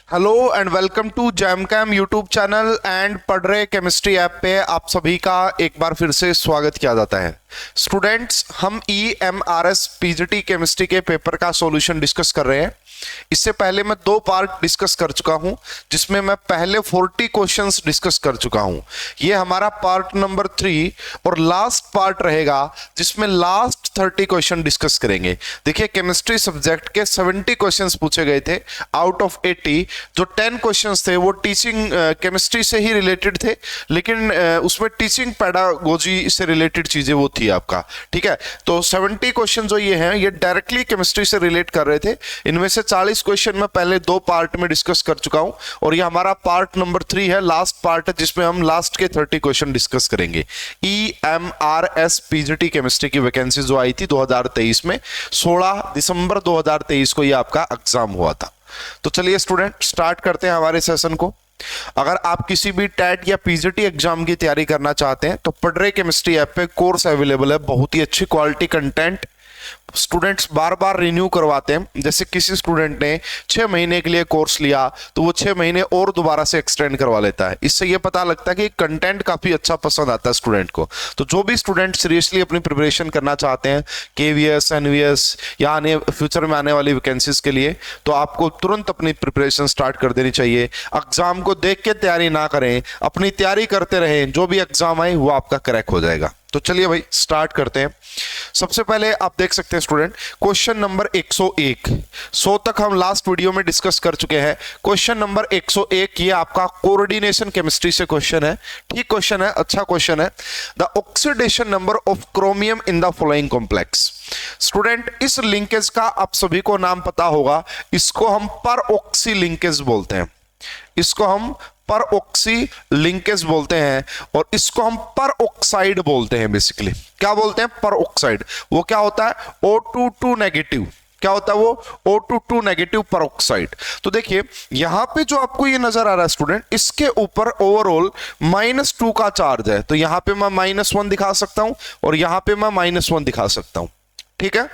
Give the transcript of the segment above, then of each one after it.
Hello and welcome to Jamcam YouTube channel and पढ़ रहे chemistry app पे आप सभी का एक बार फिर से स्वागत किया जाता है। स्टूडेंट्स, हम EMRS पीजीटी केमिस्ट्री के पेपर का सॉल्यूशन डिस्कस कर रहे हैं। इससे पहले मैं 2 पार्ट डिस्कस कर चुका हूं, जिसमें मैं पहले 40 क्वेश्चंस डिस्कस कर चुका हूं। ये हमारा पार्ट नंबर 3 और लास्ट पार्ट रहेगा, जिसमें लास्ट 30 क्वेश्चन डिस्कस करेंगे। देखिए, केमिस्ट्री सब्जेक्ट के 70 क्वेश्चंस पूछे गए थे आउट ऑफ 80। जो 10 क्वेश्चंस थे वो टीचिंग केमिस्ट्री से ही रिलेटेड थे, लेकिन उसमें टीचिंग पेडागोजी से रिलेटेड चीजें वो थी आपका। ठीक है, तो 70 क्वेश्चन जो ये हैं ये डायरेक्टली केमिस्ट्री से रिलेट कर रहे थे। इनमें से 40 क्वेश्चन मैं पहले 2 पार्ट में डिस्कस कर चुका हूं और ये हमारा पार्ट नंबर 3 है, लास्ट पार्ट है, जिसमें हम लास्ट के 30 क्वेश्चन डिस्कस करेंगे। EMRS पीजीटी केमिस्ट्री की वैकेंसी जो आई थी 2023 में, 16 दिसंबर 2023 को ये आपका एग्जाम हुआ था। तो चलिए स्टूडेंट, स्टार्ट करते हैं हमारे सेशन को। अगर आप किसी भी टेट या पीजीटी एग्जाम की तैयारी करना चाहते हैं तो पढ़ रहे केमिस्ट्री ऐप पे कोर्स अवेलेबल है। बहुत ही अच्छी क्वालिटी कंटेंट स्टूडेंट्स बार बार रिन्यू करवाते हैं। जैसे किसी स्टूडेंट ने 6 महीने के लिए कोर्स लिया तो वो 6 महीने और दोबारा से एक्सटेंड करवा लेता है। इससे ये पता लगता है कि कंटेंट काफी अच्छा पसंद आता है स्टूडेंट को। तो जो भी स्टूडेंट सीरियसली अपनी प्रिपरेशन करना चाहते हैं KVS, NVS या आने फ्यूचर में आने वाली वैकेंसीज के लिए, तो आपको तुरंत अपनी प्रिपरेशन स्टार्ट कर देनी चाहिए। एग्जाम को देख के तैयारी ना करें, अपनी तैयारी करते रहें, जो भी एग्जाम आए वो आपका क्रैक हो जाएगा। तो चलिए भाई स्टार्ट करते हैं। सबसे पहले आप देख सकते हैं स्टूडेंट, क्वेश्चन नंबर 101। 100 तक हम लास्ट वीडियो में डिस्कस कर चुके हैं। क्वेश्चन नंबर 101 ये आपका कोऑर्डिनेशन केमिस्ट्री से क्वेश्चन है। ठीक क्वेश्चन है, अच्छा क्वेश्चन है। The oxidation number of chromium in the following complex. Student, इस लिंकेज का आप सभी को नाम पता होगा, इसको हम पर ऑक्सी लिंकेज बोलते हैं। इसको हम पर ऑक्सी लिंकेज बोलते हैं और इसको हम पर ऑक्साइड बोलते हैं। बेसिकली क्या बोलते हैं? पर ऑक्साइड। वो क्या होता है? O22 negative. क्या होता है वो? O22 नेगेटिव पर ऑक्साइड। तो देखिए यहां पे जो आपको ये नजर आ रहा है स्टूडेंट, इसके ऊपर ओवरऑल -2 का चार्ज है। तो यहां पे मैं -1 दिखा सकता हूं और यहां पे मैं -1 दिखा सकता हूं। ठीक है,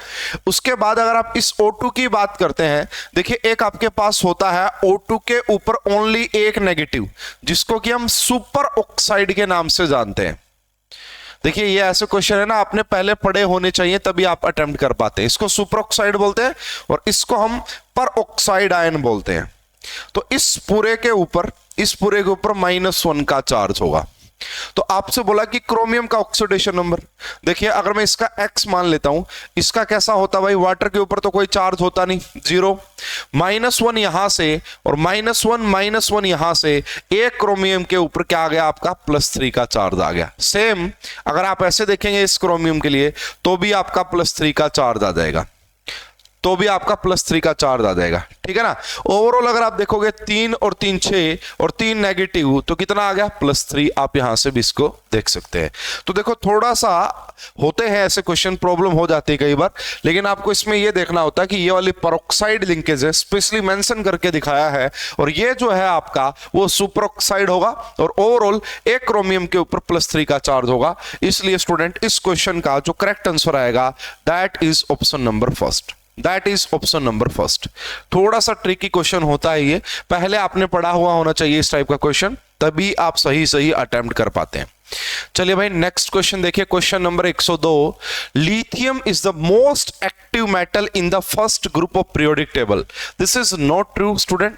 उसके बाद अगर आप इस O2 की बात करते हैं, देखिए एक आपके पास होता है O2 के ऊपर ओनली एक नेगेटिव, जिसको कि हम सुपर ऑक्साइड के नाम से जानते हैं। देखिए ये ऐसे क्वेश्चन है ना, आपने पहले पढ़े होने चाहिए तभी आप अटेम्प्ट कर पाते हैं। इसको सुपर ऑक्साइड बोलते हैं और इसको हम पर ऑक्साइड आयन बोलते हैं। तो इस पूरे के ऊपर -1 का चार्ज होगा। तो आपसे बोला कि क्रोमियम का ऑक्सीडेशन नंबर। देखिए अगर मैं इसका X मान लेता हूं, इसका कैसा होता भाई? वाटर के ऊपर तो कोई चार्ज होता नहीं, 0। -1 यहां से और -1 यहां से, एक क्रोमियम के ऊपर क्या आ गया आपका? +3 का चार्ज आ गया। सेम अगर आप ऐसे देखेंगे इस क्रोमियम के लिए, तो भी आपका +3 का चार्ज आ जाएगा। ठीक है ना। ओवरऑल अगर आप देखोगे 3 और 3 6 और 3 नेगेटिव, तो कितना आ गया? +3। आप यहां से भी इसको देख सकते हैं। तो देखो थोड़ा सा होते हैं ऐसे क्वेश्चन, प्रॉब्लम हो जाती है कई बार, लेकिन आपको इसमें यह देखना होता है कि ये वाली पेरोक्साइड लिंकेज है, स्पेशली मेंशन करके दिखाया है, और ये जो है आपका वो सुपर ऑक्साइड होगा और ओवरऑल एक क्रोमियम के ऊपर +3 का चार्ज होगा। इसलिए स्टूडेंट इस क्वेश्चन का जो करेक्ट आंसर आएगा that is option number first. थोड़ा सा ट्रिकी क्वेश्चन होता है ये, पहले आपने पढ़ा हुआ होना चाहिए इस टाइप का क्वेश्चन, तभी आप सही अटेम्प्ट कर पाते हैं। चलिए भाई नेक्स्ट क्वेश्चन देखिए, question number 102। Lithium is the most active metal in the first group of periodic table. This is not true student,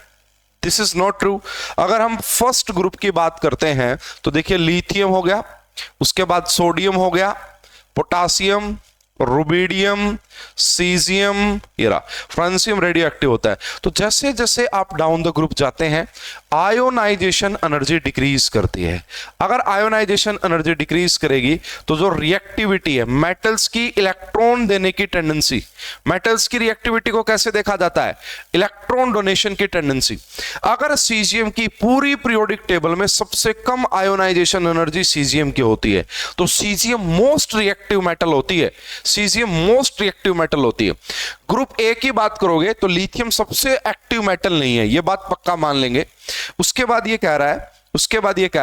this is not true. अगर हम फर्स्ट ग्रुप की बात करते हैं तो देखिए लिथियम हो गया, उसके बाद सोडियम हो गया, potassium, rubidium, caesium, francium radio active होता है। तो जैसे जैसे आप डाउन द ग्रुप जाते हैं, आयोनाइजेशन एनर्जी डिक्रीज करती है। अगर आयोनाइजेशन एनर्जी डिक्रीज करेगी तो जो रिएक्टिविटी है, मेटल्स की इलेक्ट्रॉन देने की टेंडेंसी, मेटल्स की रिएक्टिविटी को कैसे देखा जाता है? इलेक्ट्रॉन डोनेशन की टेंडेंसी। अगर सीजियम की पूरी पीरियोडिक टेबल में सबसे कम आयोनाइजेशन एनर्जी सीजियम की होती है, तो सीजियम मोस्ट रिएक्टिव मेटल होती है। ग्रुप ए की बात करोगे तो लिथियम सबसे एक्टिव मेटल नहीं है, यह बात पक्का मान लेंगे। उसके बाद ये कह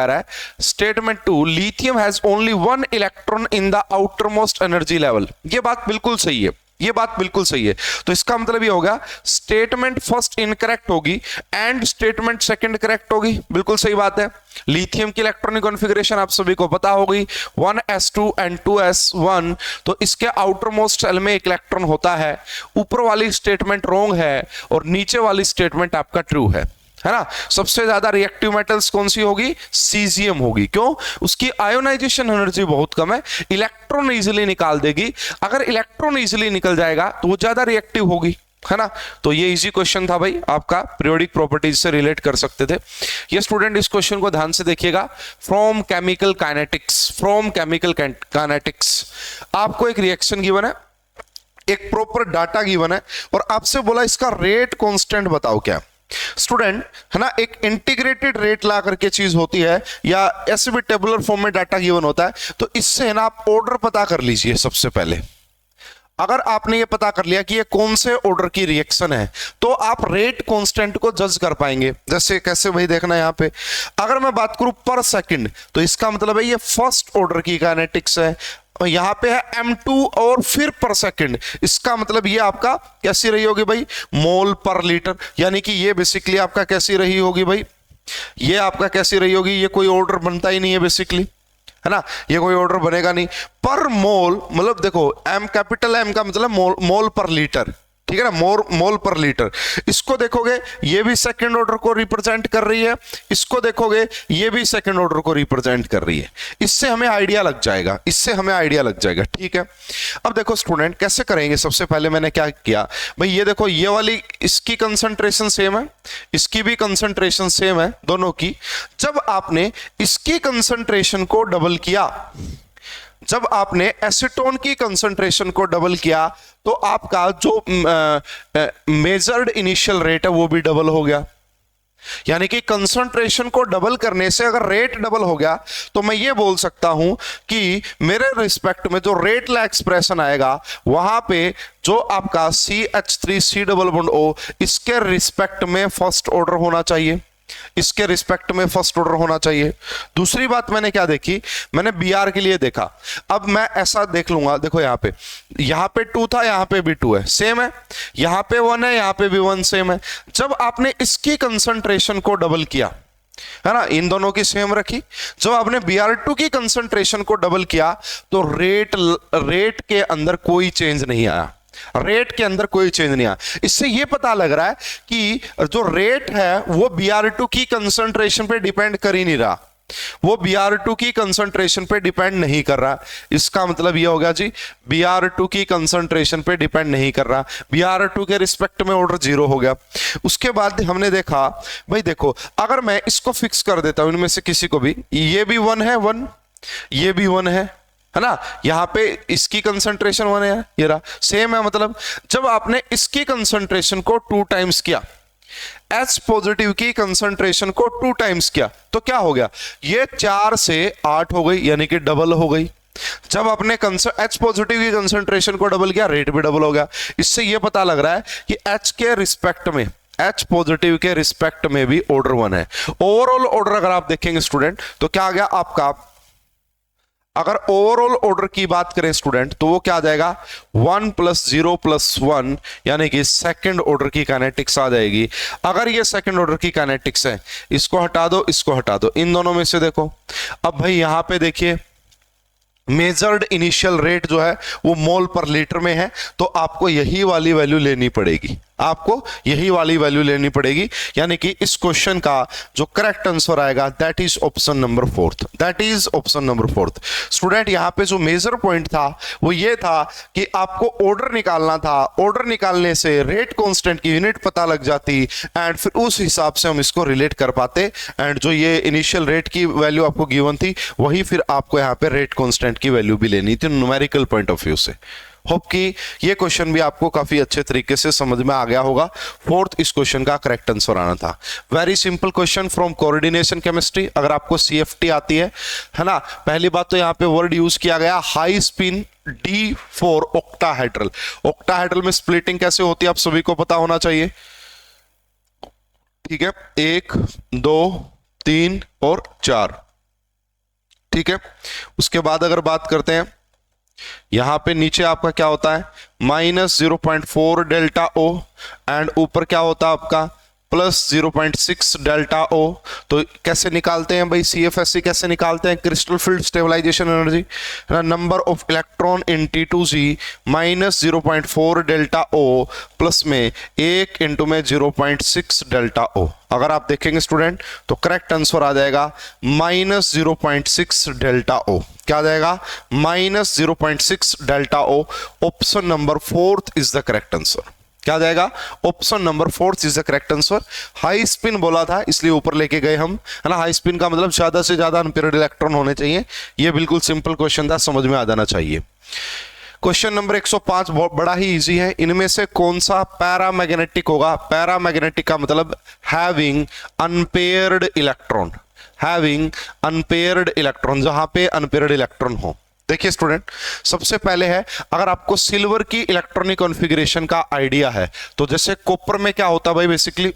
रहा है statement 2, lithium has only 1 electron in the outermost energy level. यह बात बिल्कुल सही है। ये बात बिल्कुल सही है। तो इसका मतलब ये होगा स्टेटमेंट फर्स्ट इनकरेक्ट होगी एंड स्टेटमेंट सेकंड करेक्ट होगी। बिल्कुल सही बात है। लिथियम की इलेक्ट्रॉनिक कॉन्फ़िगरेशन आप सभी को पता होगी 1s2 एंड 2s1। तो इसके आउटर मोस्ट शेल में एक इलेक्ट्रॉन होता है। ऊपर वाली स्टेटमेंट रॉन्ग है और नीचे वाली स्टेटमेंट आपका ट्रू है ना। सबसे ज्यादा रिएक्टिव मेटल्स कौन सी होगी? सीजियम होगी। क्यों? उसकी आयोनाइजेशन एनर्जी बहुत कम है, इलेक्ट्रॉन इजीली निकाल देगी। अगर इलेक्ट्रॉन इजीली निकल जाएगा तो वो ज्यादा रिएक्टिव होगी, है ना। तो ये इजी क्वेश्चन था भाई, आपका पीरियोडिक प्रॉपर्टीज से रिलेट कर सकते थे ये। स्टूडेंट इस क्वेश्चन को ध्यान से देखिएगा। फ्रॉम केमिकल काइनेटिक्स आपको एक रिएक्शन गिवन है, एक प्रॉपर डाटा गिवन है और आपसे बोला इसका रेट कांस्टेंट बताओ। क्या स्टूडेंट है ना, एक इंटीग्रेटेड रेट ला करके चीज होती है या ऐसे भी टेबुलर फॉर्म में डाटा गिवन होता है। तो इससे है ना आप ऑर्डर पता कर लीजिए। सबसे पहले अगर आपने ये पता कर लिया कि ये कौन से ऑर्डर की रिएक्शन है तो आप रेट कांस्टेंट को जज कर पाएंगे। जैसे कैसे भाई, देखना यहां पे अगर मैं बात करूं पर सेकंड तो इसका मतलब है ये फर्स्ट ऑर्डर की काइनेटिक्स है। यहां पे है m2 और फिर पर सेकंड, इसका मतलब ये आपका कैसी रही होगी भाई? मोल पर लीटर। यानी कि ये बेसिकली आपका कैसी रही होगी भाई? ये आपका कैसी रही होगी? ये कोई ऑर्डर बनता ही नहीं है बेसिकली, है ना। ये कोई ऑर्डर बनेगा नहीं। पर मोल मतलब देखो एम, कैपिटल एम का मतलब मोल पर लीटर, ठीक है ना, मोल पर लीटर। इसको देखोगे ये भी सेकंड ऑर्डर को रिप्रेजेंट कर रही है, इसको देखोगे ये भी सेकंड ऑर्डर को रिप्रेजेंट कर रही है। इससे हमें आइडिया लग जाएगा, ठीक है। अब देखो स्टूडेंट कैसे करेंगे। सबसे पहले मैंने क्या किया भाई, ये देखो ये वाली इसकी कंसंट्रेशन सेम है, इसकी भी कंसंट्रेशन सेम है दोनों की। जब आपने इसकी कंसंट्रेशन को डबल किया, जब आपने एसीटोन की कंसंट्रेशन को डबल किया तो आपका जो मेजर्ड इनिशियल रेट है वो भी डबल हो गया। यानी कि कंसंट्रेशन को डबल करने से अगर रेट डबल हो गया तो मैं ये बोल सकता हूं कि मेरे रिस्पेक्ट में जो रेट ला एक्सप्रेशन आएगा वहां पे जो आपका CH3 डबल बॉन्ड O इसके रिस्पेक्ट में फर्स्ट ऑर्डर होना चाहिए, इसके रिस्पेक्ट में फर्स्ट ऑर्डर होना चाहिए। दूसरी बात मैंने क्या देखी, मैंने Br के लिए देखा। अब मैं ऐसा देख लूंगा, देखो यहां पे 2 था, यहां पे भी 2 है, सेम है। यहां पे 1 है, यहां पे भी 1 सेम है। जब आपने इसकी कंसंट्रेशन को डबल किया, है ना, इन दोनों की सेम रखी। जब आपने Br2 की कंसंट्रेशन को डबल किया तो रेट के अंदर कोई चेंज नहीं आया, रेट के अंदर कोई चेंज नहीं आया। इससे यह पता लग रहा है कि जो रेट है वो Br2 की कंसंट्रेशन पे डिपेंड कर ही नहीं रहा, वो Br2 की कंसंट्रेशन पे डिपेंड नहीं कर रहा। इसका मतलब यह होगा जी Br2 की कंसंट्रेशन पे डिपेंड नहीं कर रहा, Br2 के रिस्पेक्ट में ऑर्डर 0 हो गया। उसके बाद हमने देखा भाई, देखो अगर मैं इसको फिक्स कर देता हूं इनमें से किसी को भी, ये भी 1 है 1, ये भी 1 है ना, यहां पे इसकी कंसंट्रेशन 1 है, ये रहा सेम है। मतलब जब आपने इसकी कंसंट्रेशन को 2 टाइम्स किया, H पॉजिटिव की कंसंट्रेशन को 2 टाइम्स किया तो क्या हो गया, ये 4 से 8 हो गई, यानी कि डबल हो गई। जब आपने H पॉजिटिव की कंसंट्रेशन को डबल किया, रेट भी डबल हो गया। इससे यह पता लग रहा है कि H के रिस्पेक्ट में, H पॉजिटिव के रिस्पेक्ट में भी ऑर्डर 1 है। ओवरऑल ऑर्डर अगर आप देखेंगे स्टूडेंट तो क्या आ गया आपका, अगर ओवरऑल ऑर्डर की बात करें स्टूडेंट तो वो क्या आ जाएगा 1 + 0 + 1, यानी कि सेकंड ऑर्डर की काइनेटिक्स आ जाएगी। अगर ये सेकंड ऑर्डर की काइनेटिक्स है, इसको हटा दो, इसको हटा दो, इन दोनों में से देखो। अब भाई यहां पे देखिए मेजर्ड इनिशियल रेट जो है वो मोल पर लीटर में है, तो आपको यही वाली वैल्यू लेनी पड़ेगी, आपको यही वाली वैल्यू लेनी पड़ेगी। यानी कि इस क्वेश्चन का जो करेक्ट आंसर आएगा that is option number 4, that is option number 4। Student यहां पे जो मेजर पॉइंट था वो ये था कि आपको ऑर्डर निकालना था, ऑर्डर निकालने से रेट कांस्टेंट की यूनिट पता लग जाती एंड फिर उस हिसाब से हम इसको रिलेट कर पाते। एंड जो ये इनिशियल रेट की वैल्यू आपको गिवन थी वही फिर आपको यहाँ पे रेट कांस्टेंट की वैल्यू भी लेनी थी न्यूमेरिकल पॉइंट ऑफ व्यू से। होप कि ये क्वेश्चन भी आपको काफी अच्छे तरीके से समझ में आ गया होगा। 4th इस क्वेश्चन का करेक्ट आंसर आना था। Very simple question from coordination chemistry. अगर आपको CFT आती है ना, पहली बात तो यहाँ पे वर्ड यूज किया गया high spin D4 octahedral. Octahedral में स्प्लिटिंग कैसे होती है आप सभी को पता होना चाहिए, ठीक है, 1 2 3 और 4, ठीक है। उसके बाद अगर बात करते हैं यहां पे नीचे आपका क्या होता है -0.4 डेल्टा ओ एंड ऊपर क्या होता है आपका +0.6 डेल्टा ओ। तो कैसे निकालते हैं भाई CFSE कैसे निकालते हैं? Crystal field stabilisation energy number of electron in T2G -0.4 delta O plus में 1 इंटू में 0.6 डेल्टा ओ। अगर आप देखेंगे स्टूडेंट तो करेक्ट आंसर आ जाएगा -0.6 डेल्टा ओ। क्या आ जाएगा? -0.6 delta O. Option number 4 is the correct answer. क्या आ जाएगा? Option number 4 is the correct answer. High spin बोला था इसलिए ऊपर लेके गए हम, है ना। हाई स्पिन का मतलब ज्यादा से ज्यादा अनपेयर्ड इलेक्ट्रॉन होने चाहिए। ये बिल्कुल सिंपल क्वेश्चन था, समझ में आ जाना चाहिए। क्वेश्चन नंबर 105 बहुत बड़ा ही इजी है। इनमें से कौन सा पैरामैग्नेटिक होगा? पैरामैग्नेटिक का मतलब having unpaired electron, having unpaired electron, जहां पे अनपेयर्ड इलेक्ट्रॉन हो। देखिए स्टूडेंट, सबसे पहले है अगर आपको सिल्वर की इलेक्ट्रॉनिक कॉन्फ़िगरेशन का आइडिया है तो जैसे कॉपर में क्या होता है भाई, बेसिकली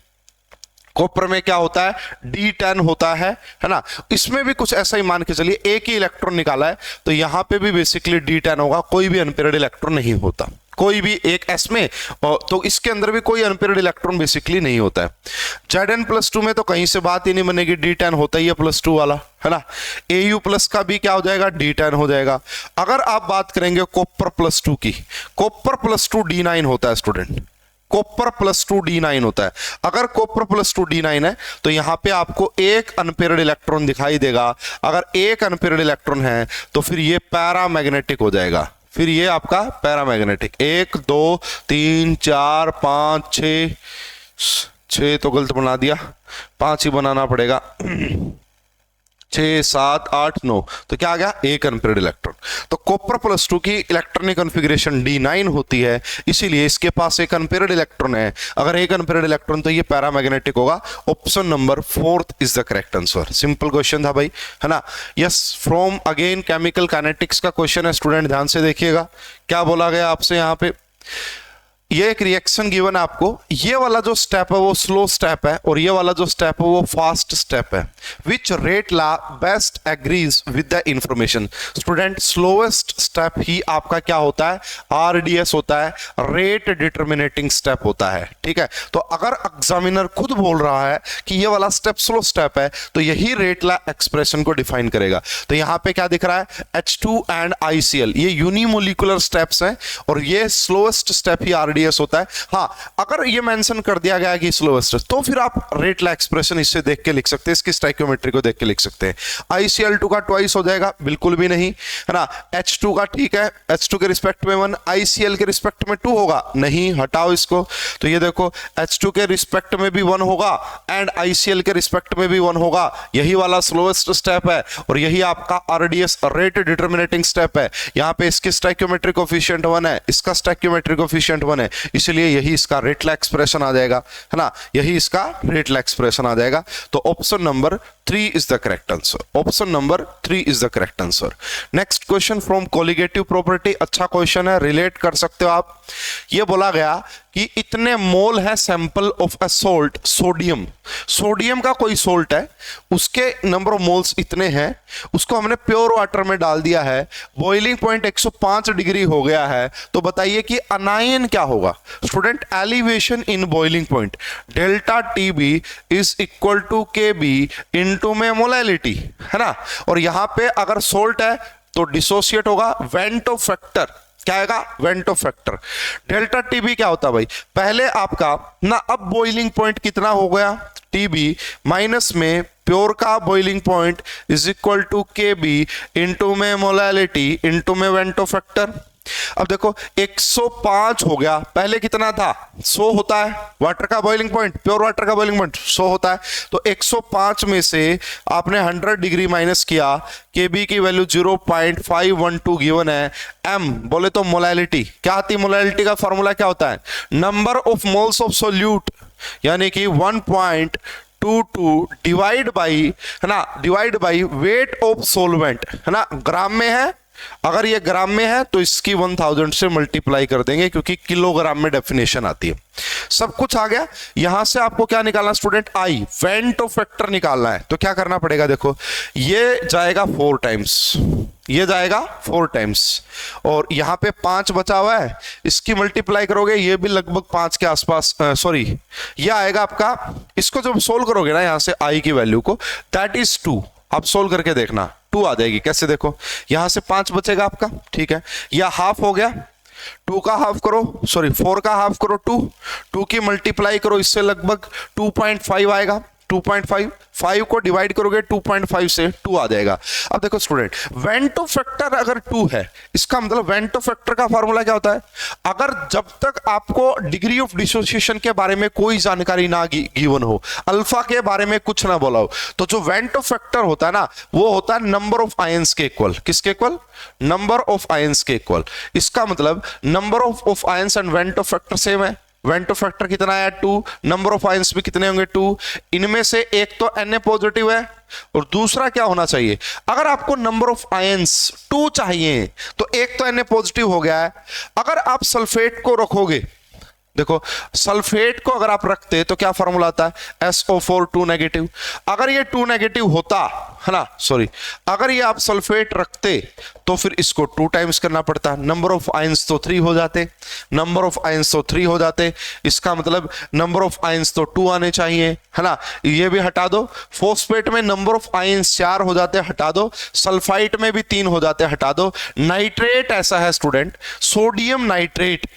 कॉपर में क्या होता है D10 होता है ना। इसमें भी कुछ ऐसा ही मान के चलिए, एक ही इलेक्ट्रॉन निकाला है तो यहां पे भी बेसिकली D10 होगा, कोई भी अनपेयर्ड इलेक्ट्रॉन नहीं होता, कोई भी एक S में, तो इसके अंदर भी कोई अनपेयर्ड इलेक्ट्रॉन बेसिकली नहीं होता है। Zn+2 में तो कहीं से बात ही नहीं बनेगी, D10 होता ही है +2 वाला, है ना। Au+ का भी क्या हो जाएगा? D10 हो जाएगा। अगर आप बात करेंगे कॉपर +2 की, कॉपर +2 D9 होता है स्टूडेंट, कॉपर +2 D9 होता है। अगर कॉपर +2 D9 है तो यहां पे आपको एक अनपेयर्ड इलेक्ट्रॉन दिखाई देगा। अगर एक अनपेयर्ड इलेक्ट्रॉन है तो फिर ये पैरामैग्नेटिक हो जाएगा, फिर ये आपका पैरामैग्नेटिक। 1 2 3 4 5 6 तो गलत बना दिया, 5 ही बनाना पड़ेगा। 6 7 8 9 तो क्या आ गया? एक अनपेयर्ड इलेक्ट्रॉन। तो कॉपर +2 की इलेक्ट्रॉनिक कॉन्फ़िगरेशन D9 होती है, इसीलिए इसके पास एक अनपेयर्ड इलेक्ट्रॉन है। अगर एक अनपेयर्ड इलेक्ट्रॉन तो ये पैरामैग्नेटिक होगा। Option number 4 is the correct answer. Simple question था भाई, है ना। Yes, from again chemical kinetics का क्वेश्चन है स्टूडेंट, ध्यान से देखिएगा क्या बोला गया आपसे यहाँ पे। ये एक रिएक्शन गिवन है आपको, ये वाला जो स्टेप है वो स्लो स्टेप है और ये वाला जो स्टेप है वो फास्ट स्टेप है। Which rate law best agrees with the information? Student, slowest step ही आपका क्या होता है? RDS होता है, रेट डिटर्मिनेटिंग स्टेप होता है, ठीक है। तो अगर एग्जामिनर खुद बोल रहा है कि ये वाला स्टेप स्लो स्टेप है तो यही रेट ला एक्सप्रेशन को डिफाइन करेगा। तो यहां पे क्या दिख रहा है? H2 एंड ICl, ये यूनिमोलिकुलर स्टेप्स हैं और ये स्लोएस्ट स्टेप ही RDS होता है। हाँ, अगर ये मेंशन कर दिया गया कि स्लोएस्ट तो फिर आप रेट ला एक्सप्रेशन इससे देख के लिख सकते हैं, इसकी स्टोइकियोमेट्री को देख के लिख सकते हैं। ICl2 का ट्वाइस हो जाएगा, बिल्कुल भी नहीं, है ना। H2 का ठीक है, H2 के रिस्पेक्ट में 1, ICl के रिस्पेक्ट में 2 होगा, नहीं, हटाओ इसको। तो ये देखो H2 के रिस्पेक्ट में भी 1 होगा एंड ICl के रिस्पेक्ट में भी 1 होगा। यही वाला स्लोएस्ट स्टेप है और यही आपका RDS रेट डिटर्मिनेटिंग स्टेप है। यहां पे इसकी स्टोइकियोमेट्री कोएफिशिएंट 1 है, इसका स्टोइकियोमेट्री कोएफिशिएंट 1 है, इसलिए यही इसका रेट ला एक्सप्रेशन आ जाएगा, है ना। यही इसका रेट ला एक्सप्रेशन आ जाएगा। तो option number 3 is the correct answer. Option number 3 is the correct answer. Next question from colligative property, अच्छा क्वेश्चन है, रिलेट कर सकते हो आप। ये बोला गया कि इतने मोल है sample of a salt, sodium, sodium का कोई सोल्ट है, उसके नंबर ऑफ मोल्स इतने हैं, उसको हमने प्योर वाटर में डाल दिया है, बॉइलिंग पॉइंट 105 डिग्री हो गया है। तो बताइए कि अनायन क्या होगा? Student, elevation in boiling point, delta TB is equal to KB into में मोलैलिटी, है ना। और यहां पे अगर सोल्ट है तो डिसोसिएट होगा, वेंटो फैक्टर क्या आएगा? Vento factor. डेल्टा TB क्या होता है भाई? पहले आपका ना, अब बॉइलिंग पॉइंट कितना हो गया? TB माइनस में प्योर का boiling point is equal to KB into में मोलैलिटी इनटू में वेंटो फैक्टर। अब देखो 105 हो गया, पहले कितना था? 100 होता है वाटर का बॉइलिंग पॉइंट, प्योर वाटर का बॉइलिंग पॉइंट 100 होता है। तो 105 में से आपने 100 डिग्री माइनस किया, KB की वैल्यू 0.512 गिवन है। M बोले तो मोलैलिटी क्या आती है? मोलैलिटी का फॉर्मूला क्या होता है? Number of moles of solute, यानी कि 1.22 डिवाइड बाई, है ना, divide by weight of solvent, है ना। ग्राम में है, अगर ये ग्राम में है तो इसकी 1000 से मल्टीप्लाई कर देंगे क्योंकि किलोग्राम में डेफिनेशन आती है। सब कुछ आ गया। यहां से आपको क्या निकालना स्टूडेंट? I, वेंटो फैक्टर निकालना है। तो क्या करना पड़ेगा? देखो ये जाएगा 4 टाइम्स, ये जाएगा 4 टाइम्स, और यहाँ पे 5 बचा हुआ है, इसकी मल्टीप्लाई करोगे ये भी लगभग 5 के आसपास, सॉरी ये आएगा आपका, इसको जब सोल्व करोगे ना यहाँ से आई की वैल्यू को, दैट इज 2। आप सोल्व करके देखना 2 आ जाएगी। कैसे? देखो यहां से 5 बचेगा आपका, ठीक है, या हाफ हो गया, 2 का हाफ करो, सॉरी 4 का हाफ करो 2 की मल्टीप्लाई करो इससे लगभग 2.5 आएगा, 2.5, 5 को डिवाइड करोगे 2.5 से 2 आ जाएगा। अब देखो स्टूडेंट, वेंटो फैक्टर अगर 2 है, इसका मतलब वेंटो फैक्टर का फार्मूला क्या होता है? अगर जब तक आपको डिग्री ऑफ डिसोसिएशन के बारे में कोई जानकारी ना गिवन हो, अल्फा के बारे में कुछ ना बोला हो, तो जो वेंटो फैक्टर होता है ना, वो होता है नंबर ऑफ आयंस के इक्वल। किसके इक्वल? नंबर ऑफ आयंस के इक्वल। इसका मतलब number of ions and Vento factor same है। वेंटो फैक्टर कितना है? 2। नंबर ऑफ आयंस भी कितने होंगे? 2। इनमें से एक तो Na पॉजिटिव है और दूसरा क्या होना चाहिए? अगर आपको नंबर ऑफ आयंस 2 चाहिए तो एक तो Na पॉजिटिव हो गया है। अगर आप सल्फेट को रखोगे, देखो सल्फेट को अगर आप रखते तो क्या फॉर्मूला आता है? SO4 2 negative. अगर ये 2 नेगेटिव होता है ना, सॉरी, अगर ये आप सल्फेट रखते तो फिर इसको 2 टाइम्स करना पड़ता। नंबर ऑफ आयंस तो 3 हो जाते, नंबर ऑफ आयंस तो 3 हो जाते, इसका मतलब नंबर ऑफ आयंस तो 2 आने चाहिए, है ना। ये भी हटा दो। फॉस्फेट में नंबर ऑफ आयंस 4 हो जाते, हटा दो। सल्फाइट में भी 3 हो जाते, हटा दो। नाइट्रेट ऐसा है स्टूडेंट, सोडियम नाइट्रेट,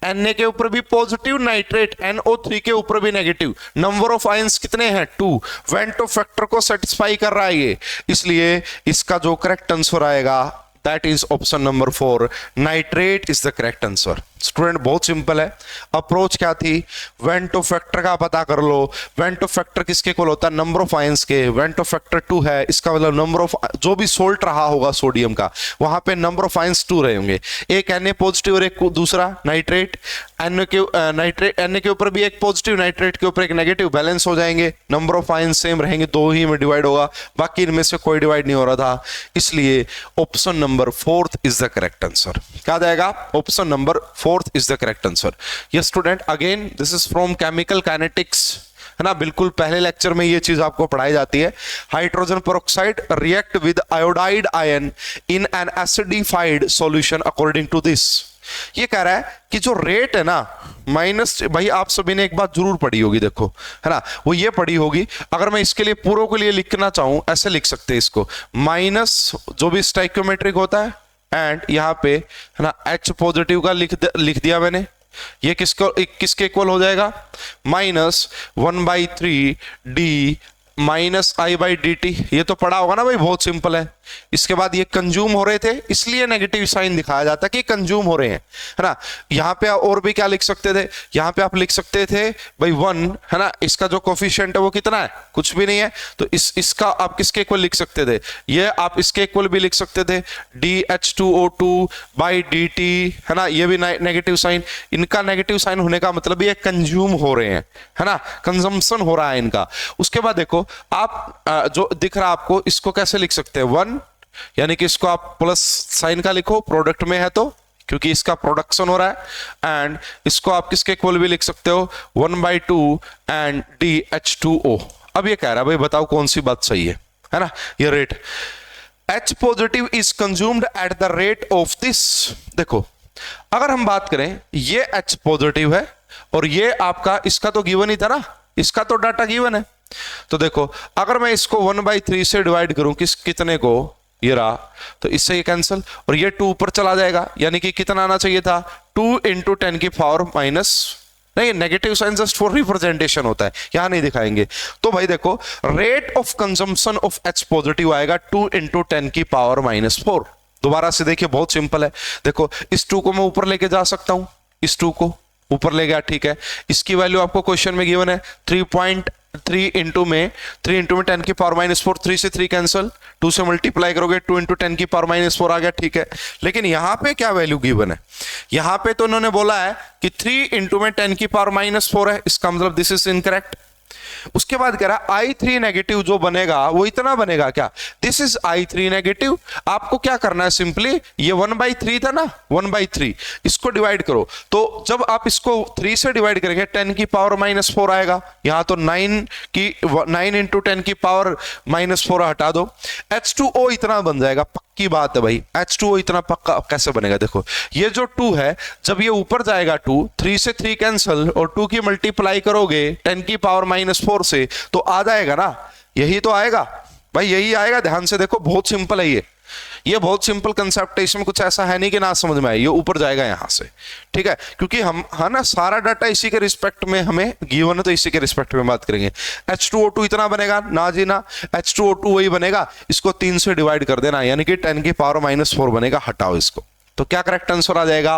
Na के ऊपर भी पॉजिटिव, नाइट्रेट NO3 के ऊपर भी नेगेटिव। नंबर ऑफ आयंस कितने हैं? 2। वेंटो फैक्टर को सेटिस्फाई कर रहा है ये, इसलिए इसका जो करेक्ट आंसर आएगा that is option number 4, nitrate is the correct answer. Student बहुत सिंपल है। अप्रोच क्या थी? वेंटो फैक्टर का पता कर लो। वेंटो फैक्टर किसके इक्वल होता है? नंबर ऑफ आयंस के। वेंटो फैक्टर 2 है, इसका मतलब नंबर ऑफ जो भी सोल्ट रहा होगा सोडियम का, वहां पे नंबर ऑफ आयंस 2 रहे होंगे। एक Na पॉजिटिव और एक दूसरा नाइट्रेट। Na के ऊपर भी एक पॉजिटिव, नाइट्रेट के ऊपर एक नेगेटिव, बैलेंस हो जाएंगे। नंबर ऑफ आयंस सेम रहेंगे, 2 ही में डिवाइड होगा, बाकी इनमें से कोई डिवाइड नहीं हो रहा था, इसलिए option number 4 is the correct answer. क्या जाएगा? Option number 4 is the correct answer. Yes student, again this is from chemical kinetics, है ना। बिल्कुल पहले लेक्चर में ये चीज आपको पढ़ाई जाती है। Hydrogen peroxide react with iodide ion in an acidified solution according to this. ये कह रहा है कि जो रेट है ना माइनस, भाई आप सभी ने एक बात जरूर पढ़ी होगी, देखो है ना, वो ये पढ़ी होगी। अगर मैं इसके लिए पूरों के लिए लिखना चाहूं, ऐसे लिख सकते हैं इसको, माइनस जो भी स्टाइक्योमेट्रिक होता है एंड यहाँ पे है ना H पॉजिटिव का लिख दिया मैंने। ये किसके इक्वल हो जाएगा? -1/3 D माइनस I/dt। ये तो पढ़ा होगा ना भाई, बहुत सिंपल है। इसके बाद ये कंज्यूम हो रहे थे, इसलिए नेगेटिव साइन दिखाया जाता है कि कंज्यूम हो रहे हैं, है ना। यहाँ पे और भी क्या लिख सकते थे? यहाँ पे आप लिख सकते थे भाई 1, है ना। इसका जो कोफिशिएंट है वो कितना है? कुछ भी नहीं है, तो इसका आप किसके इक्वल लिख सकते थे? ये आप इसके इक्वल भी लिख सकते थे, dH2O2/dt, है ना। ये भी नेगेटिव साइन, इनका नेगेटिव साइन होने का मतलब ये कंज्यूम हो रहे हैं, है ना, कंजम्पशन हो रहा है इनका। उसके बाद देखो आप जो दिख रहा आपको, इसको कैसे लिख सकते हैं? 1, यानी कि इसको आप प्लस साइन का लिखो, प्रोडक्ट में है तो, क्योंकि इसका प्रोडक्शन हो रहा है। एंड इसको आप किसके इक्वल भी लिख सकते हो? 1/2 एंड DH2O। अब ये कह रहा है भाई बताओ कौन सी बात सही है ना। ये rate H positive is consumed at the rate of this. देखो अगर हम बात करें, ये H पॉजिटिव है और ये आपका, इसका तो गिवन ही था ना, इसका तो डाटा गिवन है। तो देखो अगर मैं इसको 1/3 से डिवाइड करूं, कितने को? ये रहा, तो इससे ये कैंसिल और ये 2 ऊपर चला जाएगा, यानी कि कितना आना चाहिए था? 2 × 10⁻⁻, नहीं, negative sign just for representation होता है, यहां नहीं दिखाएंगे। तो भाई देखो rate of consumption of H positive आएगा 2 × 10⁻⁴। दोबारा से देखिए, बहुत सिंपल है। देखो इस 2 को मैं ऊपर लेके जा सकता हूं, इस 2 को ऊपर ले गया, ठीक है। इसकी वैल्यू आपको क्वेश्चन में गिवन है 3.3 इंटू में 10⁻⁴, 3 से 3 कैंसिल, 2 से मल्टीप्लाई करोगे 2 × 10⁻⁴ आ गया, ठीक है। लेकिन यहां पे क्या वैल्यू गिवन है? यहां पे तो उन्होंने बोला है कि 3 × 10⁻⁴ है, इसका मतलब दिस इज इनकरेक्ट। उसके बाद कह रहा I3 नेगेटिव जो बनेगा वो इतना बनेगा क्या? This is I3 negative. आपको क्या करना है, सिंपली ये 1/3 था ना, 1/3 इसको डिवाइड करो। तो जब आप इसको 3 से डिवाइड करेंगे 10 की पावर -4 आएगा। यहां तो 9 × 10 की पावर -4 हटा दो, H2O इतना बन जाएगा। पक्की बात है भाई, H2O इतना पक्का कैसे बनेगा? देखो ये जो 2 है, जब ये ऊपर जाएगा 2, 3 से 3 कैंसिल और 2 की मल्टीप्लाई करोगे 10 की पावर -4 से, तो आ जाएगा ना, यही तो आएगा भाई, यही आएगा। ध्यान से देखो, बहुत सिंपल है ये बहुत सिंपल कंसेप्ट है, इसमें कुछ ऐसा है नहीं कि ना समझ में आए। ये ऊपर जाएगा यहां से, ठीक है, क्योंकि हम है ना सारा डाटा इसी के रिस्पेक्ट में हमें गिवन है, तो इसी के रिस्पेक्ट में बात करेंगे। H2O2 इतना बनेगा ना जी ना, H2O2 वही बनेगा, इसको 3 से डिवाइड कर देना, यानी कि 10 की पावर -4 बनेगा। हटाओ इसको, तो क्या करेक्ट आंसर आ जाएगा?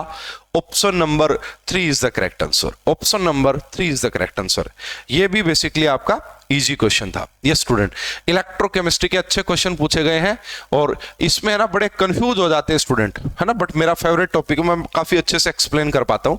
Option number 3 is the correct answer. Option number 3 is the correct answer. ये भी बेसिकली आपका इजी क्वेश्चन था। ये स्टूडेंट इलेक्ट्रोकेमिस्ट्री के अच्छे क्वेश्चन पूछे गए हैं, और इसमें है ना बड़े कंफ्यूज हो जाते हैं स्टूडेंट, है ना, बट मेरा फेवरेट टॉपिक है, मैं काफी अच्छे से एक्सप्लेन कर पाता हूं।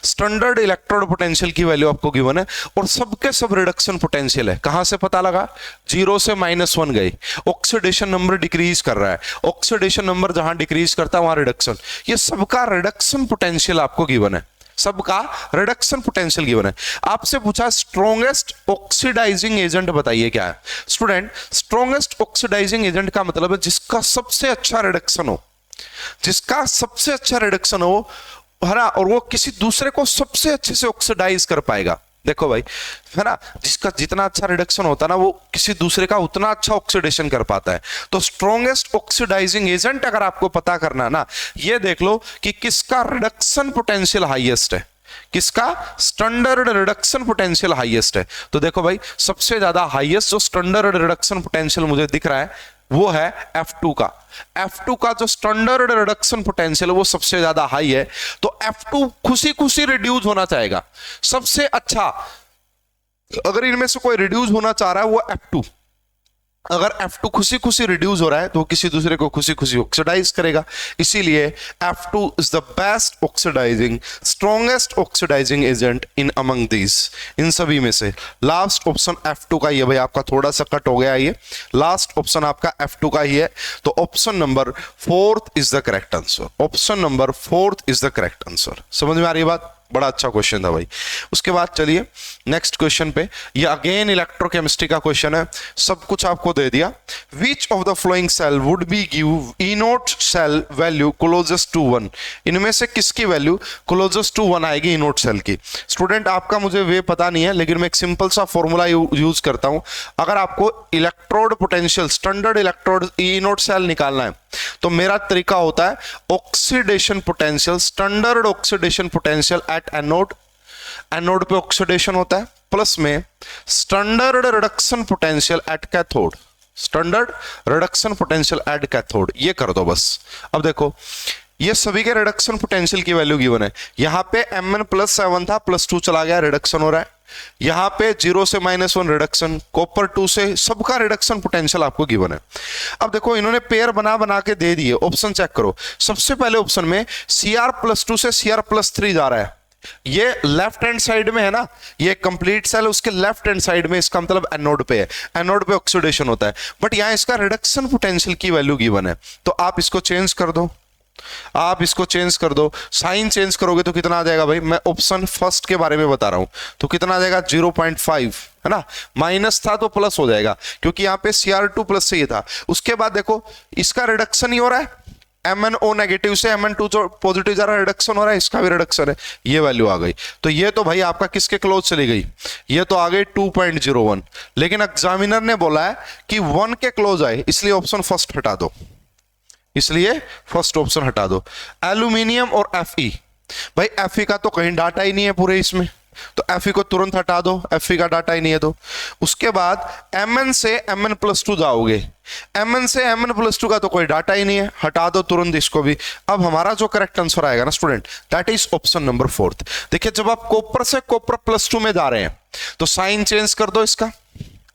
स्टैंडर्ड इलेक्ट्रोड पोटेंशियल की वैल्यू आपको गिवन है, और सबके सब रिडक्शन पोटेंशियल है। कहां से पता लगा? 0 से -1 गए, ऑक्सीडेशन नंबर डिक्रीज कर रहा है, ऑक्सीडेशन नंबर जहां डिक्रीज करता है वहां रिडक्शन, ये सबका रिडक्शन पोटेंशियल आपको गिवन है, सबका रिडक्शन पोटेंशियल गिवन है। आपसे पूछा स्ट्रॉन्गेस्ट ऑक्सीडाइजिंग एजेंट बताइए क्या है? स्टूडेंट स्ट्रॉन्गेस्ट ऑक्सीडाइजिंग एजेंट का मतलब है जिसका सबसे अच्छा रिडक्शन हो, जिसका सबसे अच्छा रिडक्शन हो, है ना, और वो किसी दूसरे को सबसे अच्छे से ऑक्सीडाइज कर पाएगा। देखो भाई, है ना, जिसका जितना अच्छा रिडक्शन होता है ना, वो किसी दूसरे का उतना अच्छा ऑक्सीडेशन कर पाता है। तो स्ट्रॉन्गेस्ट ऑक्सीडाइजिंग एजेंट अगर आपको पता करना ना, ये देख लो कि किसका रिडक्शन पोटेंशियल हाईएस्ट है, किसका स्टैंडर्ड रिडक्शन पोटेंशियल हाईएस्ट है। तो देखो भाई, सबसे ज्यादा हाईएस्ट जो स्टैंडर्ड रिडक्शन पोटेंशियल मुझे दिख रहा है वो है F2 का। F2 का जो स्टैंडर्ड रिडक्शन पोटेंशियल वो सबसे ज्यादा हाई है, तो F2 खुशी रिड्यूस होना चाहेगा। सबसे अच्छा अगर इनमें से कोई रिड्यूस होना चाह रहा है वो F2। अगर F2 खुशी रिड्यूस हो रहा है तो किसी दूसरे को खुशी ऑक्सीडाइज करेगा, इसीलिए F2 is the best oxidizing, strongest oxidizing agent in among these, इन सभी में से। लास्ट ऑप्शन F2 का ही है भाई, आपका थोड़ा सा कट हो गया, ये लास्ट ऑप्शन आपका F2 का ही है। तो option number 4 is the correct answer. Option number 4 is the correct answer. समझ में आ रही है बात? बड़ा अच्छा क्वेश्चन था भाई। उसके बाद चलिए नेक्स्ट क्वेश्चन पे, ये अगेन इलेक्ट्रोकेमिस्ट्री का क्वेश्चन है, सब कुछ आपको दे दिया। Which of the following cell would be give E naught cell value closest to 1? इनमें से किसकी वैल्यू क्लोजेस्ट टू 1 आएगी इनोट सेल की? स्टूडेंट आपका मुझे वे पता नहीं है, लेकिन मैं एक सिंपल सा फॉर्मूला यूज करता हूं। अगर आपको electrode potential standard electrode E naught cell निकालना है, तो मेरा तरीका होता है oxidation potential, standard oxidation potential at anode, anode पे ऑक्सीडेशन होता है, प्लस में standard reduction potential at cathode, standard reduction potential at cathode. ये कर दो बस। अब देखो ये सभी के रिडक्शन पोटेंशियल की वैल्यू गिवन है। यहां पे Mn +7 था, +2 चला गया, रिडक्शन हो रहा है। यहां पे 0 से -1 रिडक्शन, कॉपर 2 से, सबका रिडक्शन पोटेंशियल आपको गिवन है। अब देखो इन्होंने पेयर बना के दे दिए, ऑप्शन चेक करो। सबसे पहले ऑप्शन में Cr+2 से Cr+3 जा रहा है, ये लेफ्ट हैंड साइड में है ना, ये कंप्लीट सेल उसके लेफ्ट हैंड साइड में, इसका मतलब एनोड पे है, एनोड पे ऑक्सीडेशन होता है, बट यहां इसका रिडक्शन पोटेंशियल की वैल्यू गिवन है। तो आप इसको चेंज कर दो, आप इसको चेंज कर दो, साइन चेंज करोगे तो कितना आ जाएगा भाई? मैं ऑप्शन फर्स्ट के बारे में बता रहा हूं, तो कितना आ जाएगा? 0.5, है ना, माइनस था तो प्लस हो जाएगा, क्योंकि यहां पे Cr2+ से ये था। उसके बाद देखो इसका रिडक्शन ही हो रहा है, MnO नेगेटिव से Mn2 जो पॉजिटिव जा रहा है, रिडक्शन हो रहा है, इसका भी रिडक्शन है, ये वैल्यू आ गई। तो ये तो भाई आपका किसके क्लोज चली गई? ये तो आ गई 2.01, लेकिन एग्जामिनर ने बोला है कि 1 के क्लोज आए, इसलिए ऑप्शन फर्स्ट हटा दो, इसलिए फर्स्ट ऑप्शन हटा दो। एल्यूमिनियम और Fe, भाई Fe का तो कहीं डाटा ही नहीं है पूरे इसमें, तो Fe को तुरंत हटा दो, Fe का डाटा ही नहीं है तो। उसके बाद Mn से Mn+2 जाओगे, Mn से Mn+2 का तो कोई डाटा ही नहीं है, हटा दो तुरंत इसको भी। अब हमारा जो करेक्ट आंसर आएगा ना student, that is option number 4। देखिए जब आप कॉपर से कॉपर +2 में जा रहे हैं तो साइन चेंज कर दो इसका,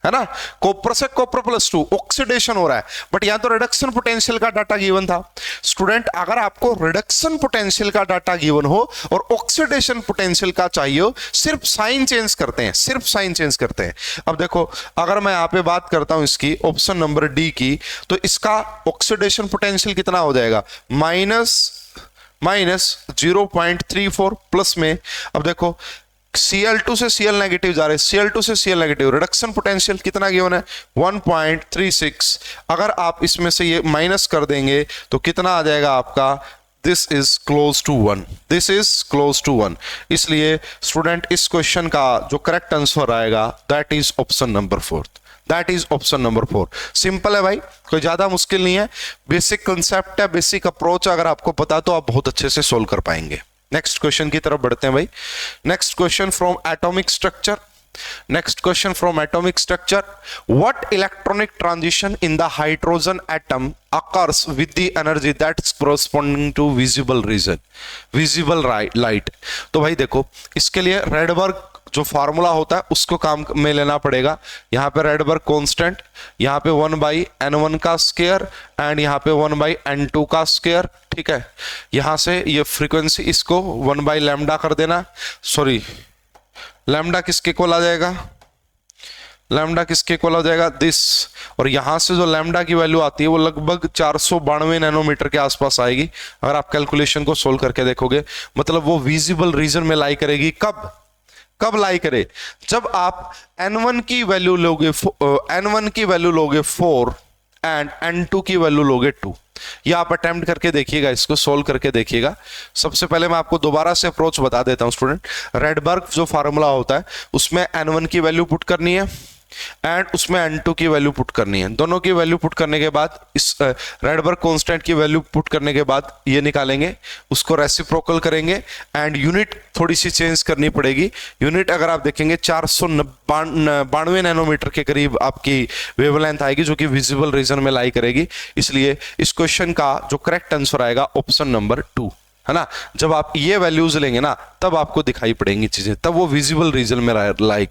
है ना, कॉपर से कॉपर +2 ऑक्सीडेशन हो रहा है, बट यहां तो रिडक्शन पोटेंशियल का डाटा गिवन था। स्टूडेंट अगर आपको रिडक्शन पोटेंशियल का डाटा गिवन हो और ऑक्सीडेशन पोटेंशियल का चाहिए हो, सिर्फ साइन चेंज करते हैं, सिर्फ साइन चेंज करते हैं। अब देखो अगर मैं यहां पे बात करता हूं इसकी ऑप्शन नंबर डी की, तो इसका ऑक्सीडेशन पोटेंशियल कितना हो जाएगा, माइनस 0.34 प्लस में। अब देखो Cl2 से Cl नेगेटिव जा रहे हैं, Cl2 से Cl नेगेटिव, रिडक्शन पोटेंशियल कितना गिवन है 1.36। अगर आप इसमें से ये माइनस कर देंगे तो कितना आ जाएगा आपका, this is close to 1, this is close to 1। इसलिए स्टूडेंट इस क्वेश्चन का जो करेक्ट आंसर आएगा that is option number 4, that is option number 4। Simple है भाई, कोई ज्यादा मुश्किल नहीं है, बेसिक कंसेप्ट है, बेसिक अप्रोच अगर आपको पता तो आप बहुत अच्छे से सोल्व कर पाएंगे। नेक्स्ट क्वेश्चन की तरफ बढ़ते हैं भाई। Next question from atomic structure, next question from atomic structure, what electronic transition in the hydrogen atom occurs with the energy that's corresponding to visible region, visible light। तो भाई देखो इसके लिए रेडबर्ग जो फार्मूला होता है उसको काम में लेना पड़ेगा। यहाँ पे रेडबर्ग कांस्टेंट, यहाँ पे 1/n1 का स्क्वायर एंड यहाँ पे 1/n2 का स्क्वायर, ठीक है। यहाँ से ये फ्रीक्वेंसी इसको 1/λ कर देना, सॉरी लैम्डा किसके इक्वल आ जाएगा, लैम्डा किसके इक्वल हो जाएगा, दिस। और यहां से जो लैम्डा की वैल्यू आती है वो लगभग 492 नैनोमीटर के आसपास आएगी अगर आप कैलकुलेशन को सोल्व करके देखोगे। मतलब वो विजिबल रीजन में लाई करेगी, कब लाई करे, जब आप n1 की वैल्यू लोगे, n1 की वैल्यू लोगे 4 एंड n2 की वैल्यू लोगे 2। ये आप अटेम्प्ट करके देखिएगा, इसको सोल्व करके देखिएगा। सबसे पहले मैं आपको दोबारा से अप्रोच बता देता हूं स्टूडेंट। रेडबर्ग जो फार्मूला होता है उसमें n1 की वैल्यू पुट करनी है एंड उसमें n2 की वैल्यू पुट करनी है। दोनों की वैल्यू पुट करने के बाद इस रेडबर्ग कांस्टेंट की वैल्यू पुट करने के बाद ये निकालेंगे, उसको रेसिप्रोकल करेंगे एंड यूनिट थोड़ी सी चेंज करनी पड़ेगी। यूनिट अगर आप देखेंगे 492 नैनोमीटर के करीब आपकी वेवलेंथ आएगी जो कि विजिबल रीजन में लाई करेगी। इसलिए इस क्वेश्चन का जो करेक्ट आंसर आएगा ऑप्शन नंबर 2, है ना। जब आप ये वैल्यूज लेंगे ना तब आपको दिखाई पड़ेंगी चीजें, तब वो विजिबल रीजन में लाई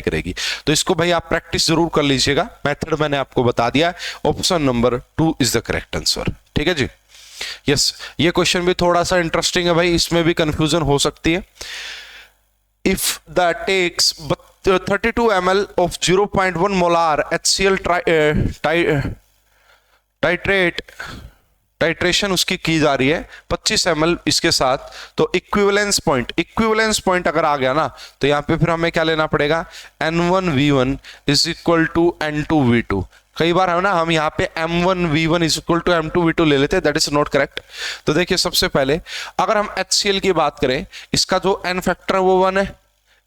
करेगी। तो इसको भाई आप प्रैक्टिस जरूर कर लीजिएगा, मेथड मैंने आपको बता दिया। Option number 2 is the correct answer, ठीक है जी। यस, ये क्वेश्चन भी थोड़ा सा इंटरेस्टिंग है भाई, इसमें भी कंफ्यूजन हो सकती है। If the takes 32 ml of 0.1 molar HCl titration उसकी की जा रही है 25 ml इसके साथ, तो इक्विवेलेंस पॉइंट अगर आ गया ना तो यहाँ पे फिर हमें क्या लेना पड़ेगा, N1V1 is equal to N2V2। कई बार है ना हम यहाँ पे M1V1 is equal to M2V2 ले लेते हैं, दैट इज नॉट करेक्ट। तो देखिए सबसे पहले अगर हम HCl की बात करें, इसका जो N फैक्टर है वो 1 है,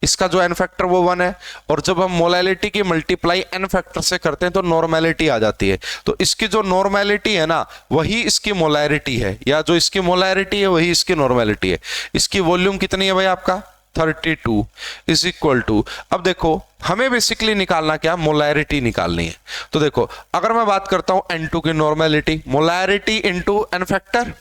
इसका जो n फैक्टर वो 1 है, और जब हम मोलैलिटी की मल्टीप्लाई n फैक्टर से करते हैं तो नॉर्मेलिटी आ जाती है। तो इसकी जो नॉर्मेलिटी है ना वही इसकी मोलैरिटी है, या जो इसकी मोलैरिटी है वही इसकी नॉर्मेलिटी है। इसकी वॉल्यूम कितनी है भाई आपका 32 इज इक्वल टू, अब देखो हमें बेसिकली निकालना क्या, मोलैरिटी निकालनी है। तो देखो अगर मैं बात करता हूं n2 की normality, molarity into n factor,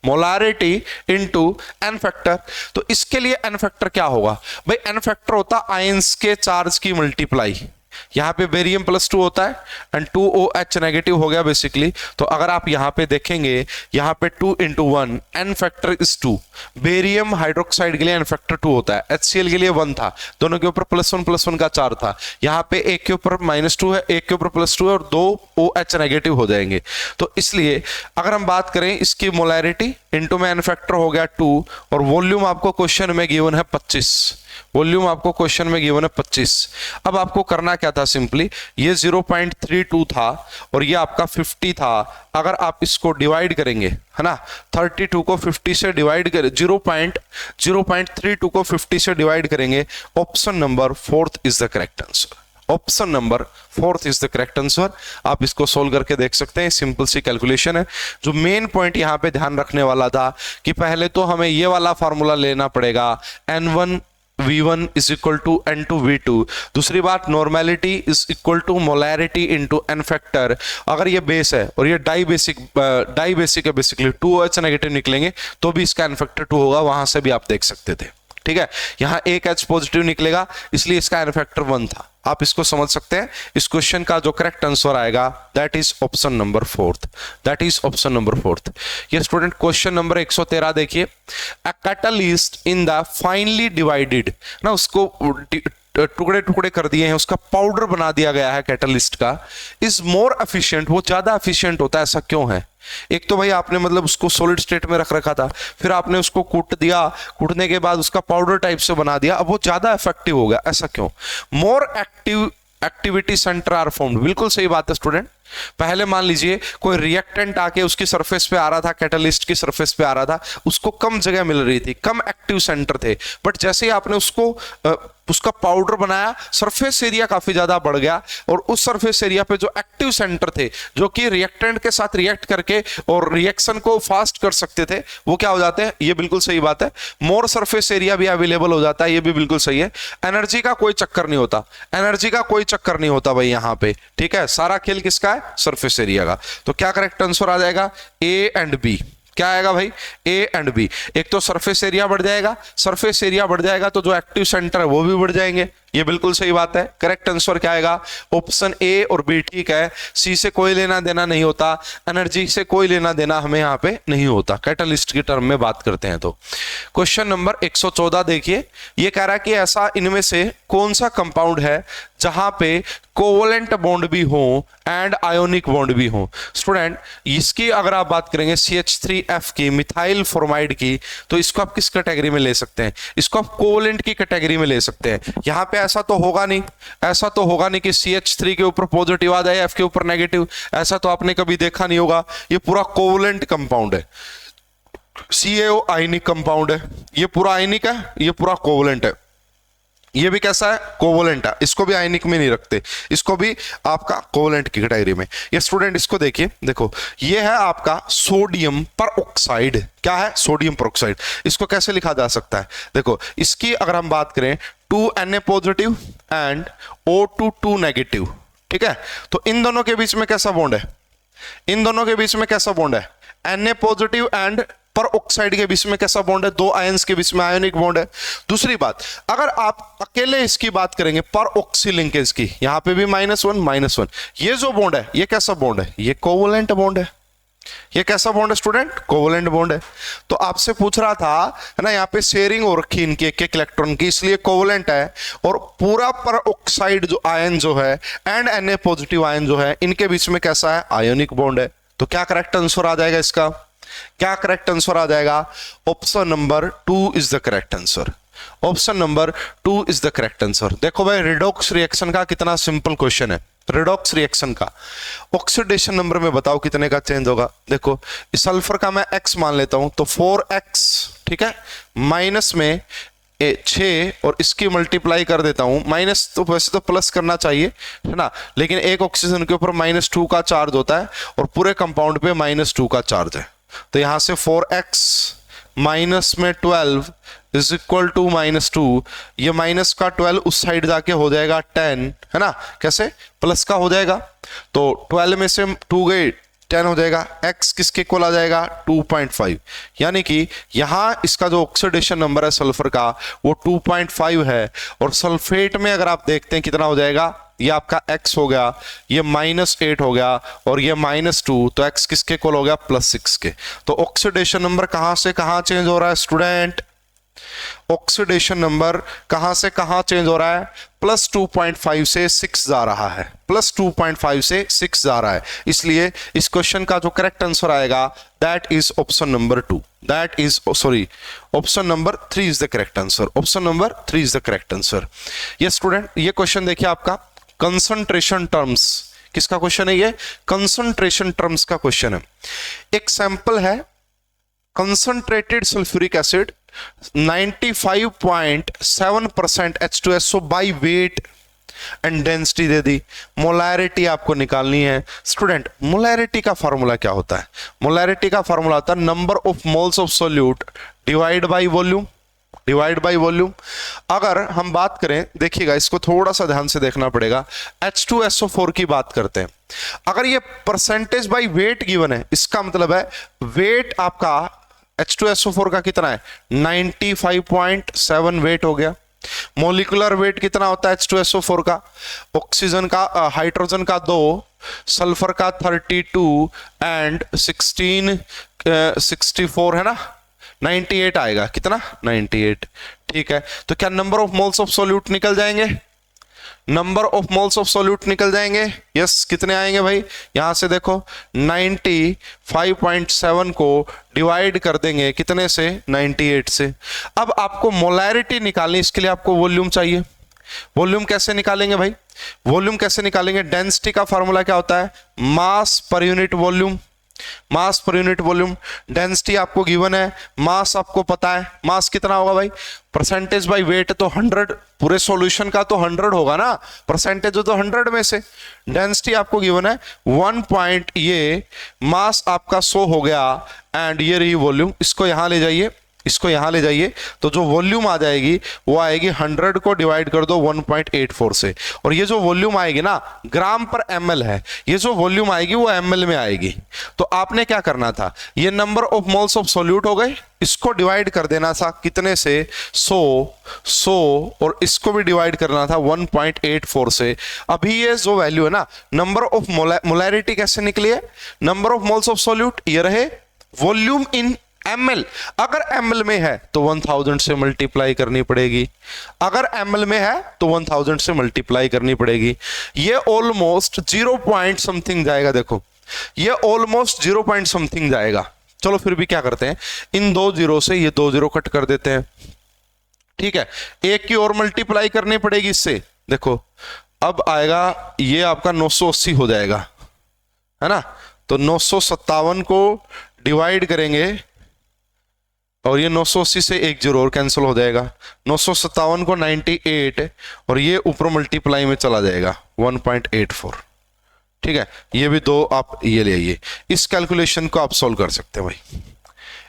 molarity into N factor. तो इसके लिए एन फैक्टर क्या होगा भाई, एन फैक्टर होता आयंस के चार्ज की मल्टीप्लाई। यहाँ पे बेरियम +2 होता है एंड 2OH नेगेटिव हो गया बेसिकली। तो अगर आप यहाँ पे देखेंगे, यहाँ पे 2 × 1 N factor is 2। Barium hydroxide के लिए एन फैक्टर 2 होता है, HCl के लिए 1 था, दोनों के ऊपर +1 का 4 था। यहाँ पे एक के ऊपर -2 है, एक के ऊपर +2 है, और 2 OH नेगेटिव हो जाएंगे। तो इसलिए अगर हम बात करें इसकी मोलैरिटी इंटू में एन फैक्टर हो गया 2, और वॉल्यूम आपको क्वेश्चन में गिवन है 25, वॉल्यूम आपको क्वेश्चन में गिवन है 25। अब आपको करना क्या था, सिंपली ये 0.32 था और ये आपका 50 था। अगर आप इसको डिवाइड करेंगे, है ना, 32 को 50 से डिवाइड करें, 0.32 को 50 से डिवाइड करेंगे, option number 4 is the correct answer. Option number 4 is the correct answer. आप इसको सोल्व करके देख सकते हैं, सिंपल सी कैलकुलेशन है। जो मेन पॉइंट यहां पे ध्यान रखने वाला था कि पहले तो हमें ये वाला फॉर्मूला लेना पड़ेगा, N1V1 is equal to N2V2। दूसरी बात, normality is equal to molarity into N factor. अगर ये बेस है और ये डाई बेसिक है, बेसिकली 2OH नेगेटिव निकलेंगे तो भी इसका एन फैक्टर 2 होगा, वहां से भी आप देख सकते थे, ठीक है। यहाँ एक H पॉजिटिव निकलेगा इसलिए इसका एन फैक्टर 1 था। आप इसको समझ सकते हैं। इस क्वेश्चन का जो करेक्ट आंसर आएगा that is option number fourth, that is option number fourth. ये स्टूडेंट क्वेश्चन नंबर 113 देखिए, a catalyst in the finally divided ना, उसको टुकड़े टुकड़े कर दिए हैं, उसका पाउडर बना दिया गया है कैटलिस्ट का, इज मोर एफिशिएंट, वो ज्यादा एफिशिएंट होता है, ऐसा क्यों है? एक तो भाई आपने मतलब उसको सॉलिड स्टेट में रख रखा था, फिर आपने उसको कूट दिया, कूटने के बाद उसका पाउडर टाइप से बना दिया, अब वो ज्यादा इफेक्टिव हो गया, ऐसा क्यों? मोर एक्टिविटी सेंटर आर फॉर्म्ड, बिल्कुल सही बात है स्टूडेंट। पहले मान लीजिए कोई रिएक्टेंट आके उसकी सरफेस पे आ रहा था, कैटलिस्ट की सरफेस पे आ रहा था, उसको कम जगह मिल रही थी, कम एक्टिव सेंटर थे, बट जैसे ही आपने उसका पाउडर बनाया, सरफेस एरिया काफी ज्यादा बढ़ गया, और उस सरफेस एरिया पे जो एक्टिव सेंटर थे, जो कि रिएक्टेंट के साथ रिएक्ट करके और रिएक्शन को फास्ट कर सकते थे, वो क्या हो जाते हैं? ये बिल्कुल सही बात है। मोर सरफेस एरिया भी अवेलेबल हो जाता है, ये भी बिल्कुल सही है। एनर्जी का कोई चक्कर नहीं होता, एनर्जी का कोई चक्कर नहीं होता भाई यहाँ पे, ठीक है। सारा खेल किसका है? सरफेस एरिया का। तो क्या करेक्ट आंसर आ जाएगा? A and B. क्या आएगा भाई? A and B. एक तो सरफेस एरिया बढ़ जाएगा, सरफेस एरिया बढ़ जाएगा तो जो एक्टिव सेंटर है वो भी बढ़ जाएंगे, ये बिल्कुल सही बात है। करेक्ट आंसर क्या आएगा? ऑप्शन ए और बी ठीक है। सी से कोई लेना देना नहीं होता, एनर्जी से कोई लेना देना हमें यहाँ पे नहीं होता, कैटलिस्ट की टर्म में बात करते हैं तो। क्वेश्चन नंबर 114 देखिए, ये कह रहा है कि ऐसा इनमें से कौन सा कंपाउंड है जहां पे कोवलेंट बॉन्ड भी हो एंड आयोनिक बॉन्ड भी हो। स्टूडेंट इसकी अगर आप बात करेंगे CH3F की, मिथाइल फॉर्माइड की, तो इसको आप किस कैटेगरी में ले सकते हैं? इसको आप कोवलेंट की कैटेगरी में ले सकते हैं। यहाँ पे ऐसा तो होगा नहीं, ऐसा तो होगा नहीं कि CH3 के ऊपर पॉजिटिव आ जाए, F के ऊपर नेगेटिव, ऐसा तो आपने कभी देखा नहीं होगा। ये पूरा कोवलेंट कंपाउंड है, CaO आयनिक कंपाउंड है, ये पूरा आयनिक है, ये पूरा कोवलेंट है। ये भी कैसा है? कोवलेंट है। इसको भी आयनिक में नहीं रखते, इसको भी आपका कोवलेंट की कैटेगरी में। ये स्टूडेंट इसको देखिए, देखो ये है आपका सोडियम पर ऑक्साइड। क्या है? सोडियम पर ऑक्साइड। इसको कैसे लिखा जा सकता है? देखो इसकी अगर हम बात करें 2Na positive and O2 negative, ठीक है। तो इन दोनों के बीच में कैसा बॉन्ड है? इन दोनों के बीच में कैसा बॉन्ड है? Na पॉजिटिव एंड पर ऑक्साइड के बीच में कैसा बॉन्ड है? दो आयंस के बीच में आयोनिक बॉन्ड है। दूसरी बात, अगर आप अकेले इसकी बात करेंगे पर ऑक्सी लिंकेज की, यहां पे भी -1 ये जो बॉन्ड है ये कैसा बॉन्ड है? ये कोवलेंट बॉन्ड है। ये कैसा बॉन्ड है स्टूडेंट? कोवलेंट बॉन्ड है। तो आपसे पूछ रहा था है ना, यहाँ पे शेयरिंग हो रखी इनकी एक एक इलेक्ट्रॉन की, इसलिए कोवलेंट है। और पूरा पर ऑक्साइड जो आयन जो है एंड Na पॉजिटिव आयन जो है, इनके बीच में कैसा है? आयोनिक बॉन्ड है। तो क्या करेक्ट आंसर आ जाएगा इसका? क्या करेक्ट आंसर आ जाएगा? Option number 2 is the correct answer. Option number 2 is the correct answer. देखो भाई रिडॉक्स रिएक्शन का कितना सिंपल क्वेश्चन है। रिडॉक्स रिएक्शन का ऑक्सीडेशन नंबर में बताओ कितने का चेंज होगा? देखो इस सल्फर का मैं x मान लेता हूं तो 4x, ठीक है, माइनस में 6 और इसकी मल्टीप्लाई कर देता हूं। माइनस तो वैसे तो प्लस करना चाहिए है ना, लेकिन एक ऑक्सीजन के ऊपर -2 का चार्ज होता है और पूरे कंपाउंड पे -2 का चार्ज है। तो यहां से 4x माइनस में 12 इज इक्वल टू -2, ये माइनस का 12 उस साइड जाके हो जाएगा 10, है ना। कैसे? प्लस का हो जाएगा, तो 12 में से 2 गए 10 हो जाएगा। x किसके इक्वल आ जाएगा? 2.5। यानी कि यहां इसका जो ऑक्सीडेशन नंबर है सल्फर का वो 2.5 है। और सल्फेट में अगर आप देखते हैं कितना हो जाएगा, ये आपका x हो गया, ये -8 हो गया और ये -2, तो x किसके इक्वल हो गया? +6 के। तो ऑक्सीडेशन नंबर कहां से कहां चेंज हो रहा है स्टूडेंट? ऑक्सीडेशन नंबर कहां से कहां चेंज हो रहा है? +2.5 से 6 जा रहा है, +2.5 से 6 जा रहा है। इसलिए इस क्वेश्चन का जो करेक्ट आंसर आएगा that is option number 2, that is sorry option number 3 is the correct answer. Option number 3 is the correct answer. ये स्टूडेंट ये क्वेश्चन देखिए आपका कंसंट्रेशन टर्म्स, किसका क्वेश्चन है? ये कंसंट्रेशन टर्म्स का क्वेश्चन है। एक सैंपल है concentrated sulphuric acid 95.7% H2SO by wait and density they the. Molarity आपको निकालनी है। स्टूडेंट मोलैरिटी का फॉर्मूला क्या होता है? मोलैरिटी का फॉर्मूला होता है number of moles of solute divide by volume, divide by volume. अगर हम बात करें, देखिएगा इसको थोड़ा सा ध्यान से देखना पड़ेगा, H2SO4 की बात करते हैं। अगर ये परसेंटेज बाई वेट गिवन है, इसका मतलब है वेट आपका H2SO4 का कितना है? 95.7 वेट हो गया। मोलिकुलर वेट कितना होता है H2SO4 का, ऑक्सीजन का हाइड्रोजन का 2, सल्फर का 32 एंड 64 है ना, 98 आएगा, कितना 98। ठीक है, तो क्या number of moles of solute निकल जाएंगे, number of moles of solute निकल जाएंगे। यस, कितने आएंगे भाई, यहां से देखो 95.7 को डिवाइड कर देंगे कितने से, 98 से। अब आपको मोलैरिटी निकालनी, इसके लिए आपको वॉल्यूम चाहिए। वॉल्यूम कैसे निकालेंगे भाई, वॉल्यूम कैसे निकालेंगे, डेंसिटी का फॉर्मूला क्या होता है, मास पर यूनिट वॉल्यूम, मास पर यूनिट वॉल्यूम। डेंसिटी आपको गिवन है, मास आपको पता है, मास कितना होगा भाई, परसेंटेज बाय वेट तो 100, पूरे सॉल्यूशन का तो 100 होगा ना, परसेंटेज तो 100 में से। डेंसिटी आपको गिवन है 1 पॉइंट, ये मास आपका 100 हो गया एंड ये रही वॉल्यूम। इसको यहां ले जाइए, इसको यहां ले जाइए, तो जो वॉल्यूम आ जाएगी वो आएगी 100 को डिवाइड कर दो 1.84 से, और ये जो वॉल्यूम आएगी ना ग्राम पर ml है, ये जो वॉल्यूम आएगी वो ml में आएगी। तो आपने क्या करना था, ये number of moles of solute हो गए, इसको डिवाइड कर देना था कितने से, 100, और इसको भी डिवाइड करना था 1.84 से। अभी ये जो वैल्यू है ना, नंबर ऑफ मोलैरिटी कैसे निकली है, number of moles of solute ये रहे, वॉल्यूम इन ml, अगर ml में है तो 1000 से मल्टीप्लाई करनी पड़ेगी, अगर ml में है तो 1000 से मल्टीप्लाई करनी पड़ेगी। ये ऑलमोस्ट 0 पॉइंट समथिंग जाएगा, देखो ये ऑलमोस्ट 0 पॉइंट समथिंग जाएगा। चलो फिर भी क्या करते हैं, इन 2 0 से ये 2 0 कट कर देते हैं। ठीक है, एक की और मल्टीप्लाई करनी पड़ेगी इससे, देखो अब आएगा ये आपका 980 हो जाएगा, है ना, तो 957 को डिवाइड करेंगे और ये 980 से एक 0 और कैंसिल हो जाएगा, 957 को 98 और ये ऊपर मल्टीप्लाई में चला जाएगा 1.84। ठीक है, ये भी 2 आप ये ले आइए, इस कैलकुलेशन को आप सोल्व कर सकते हैं भाई,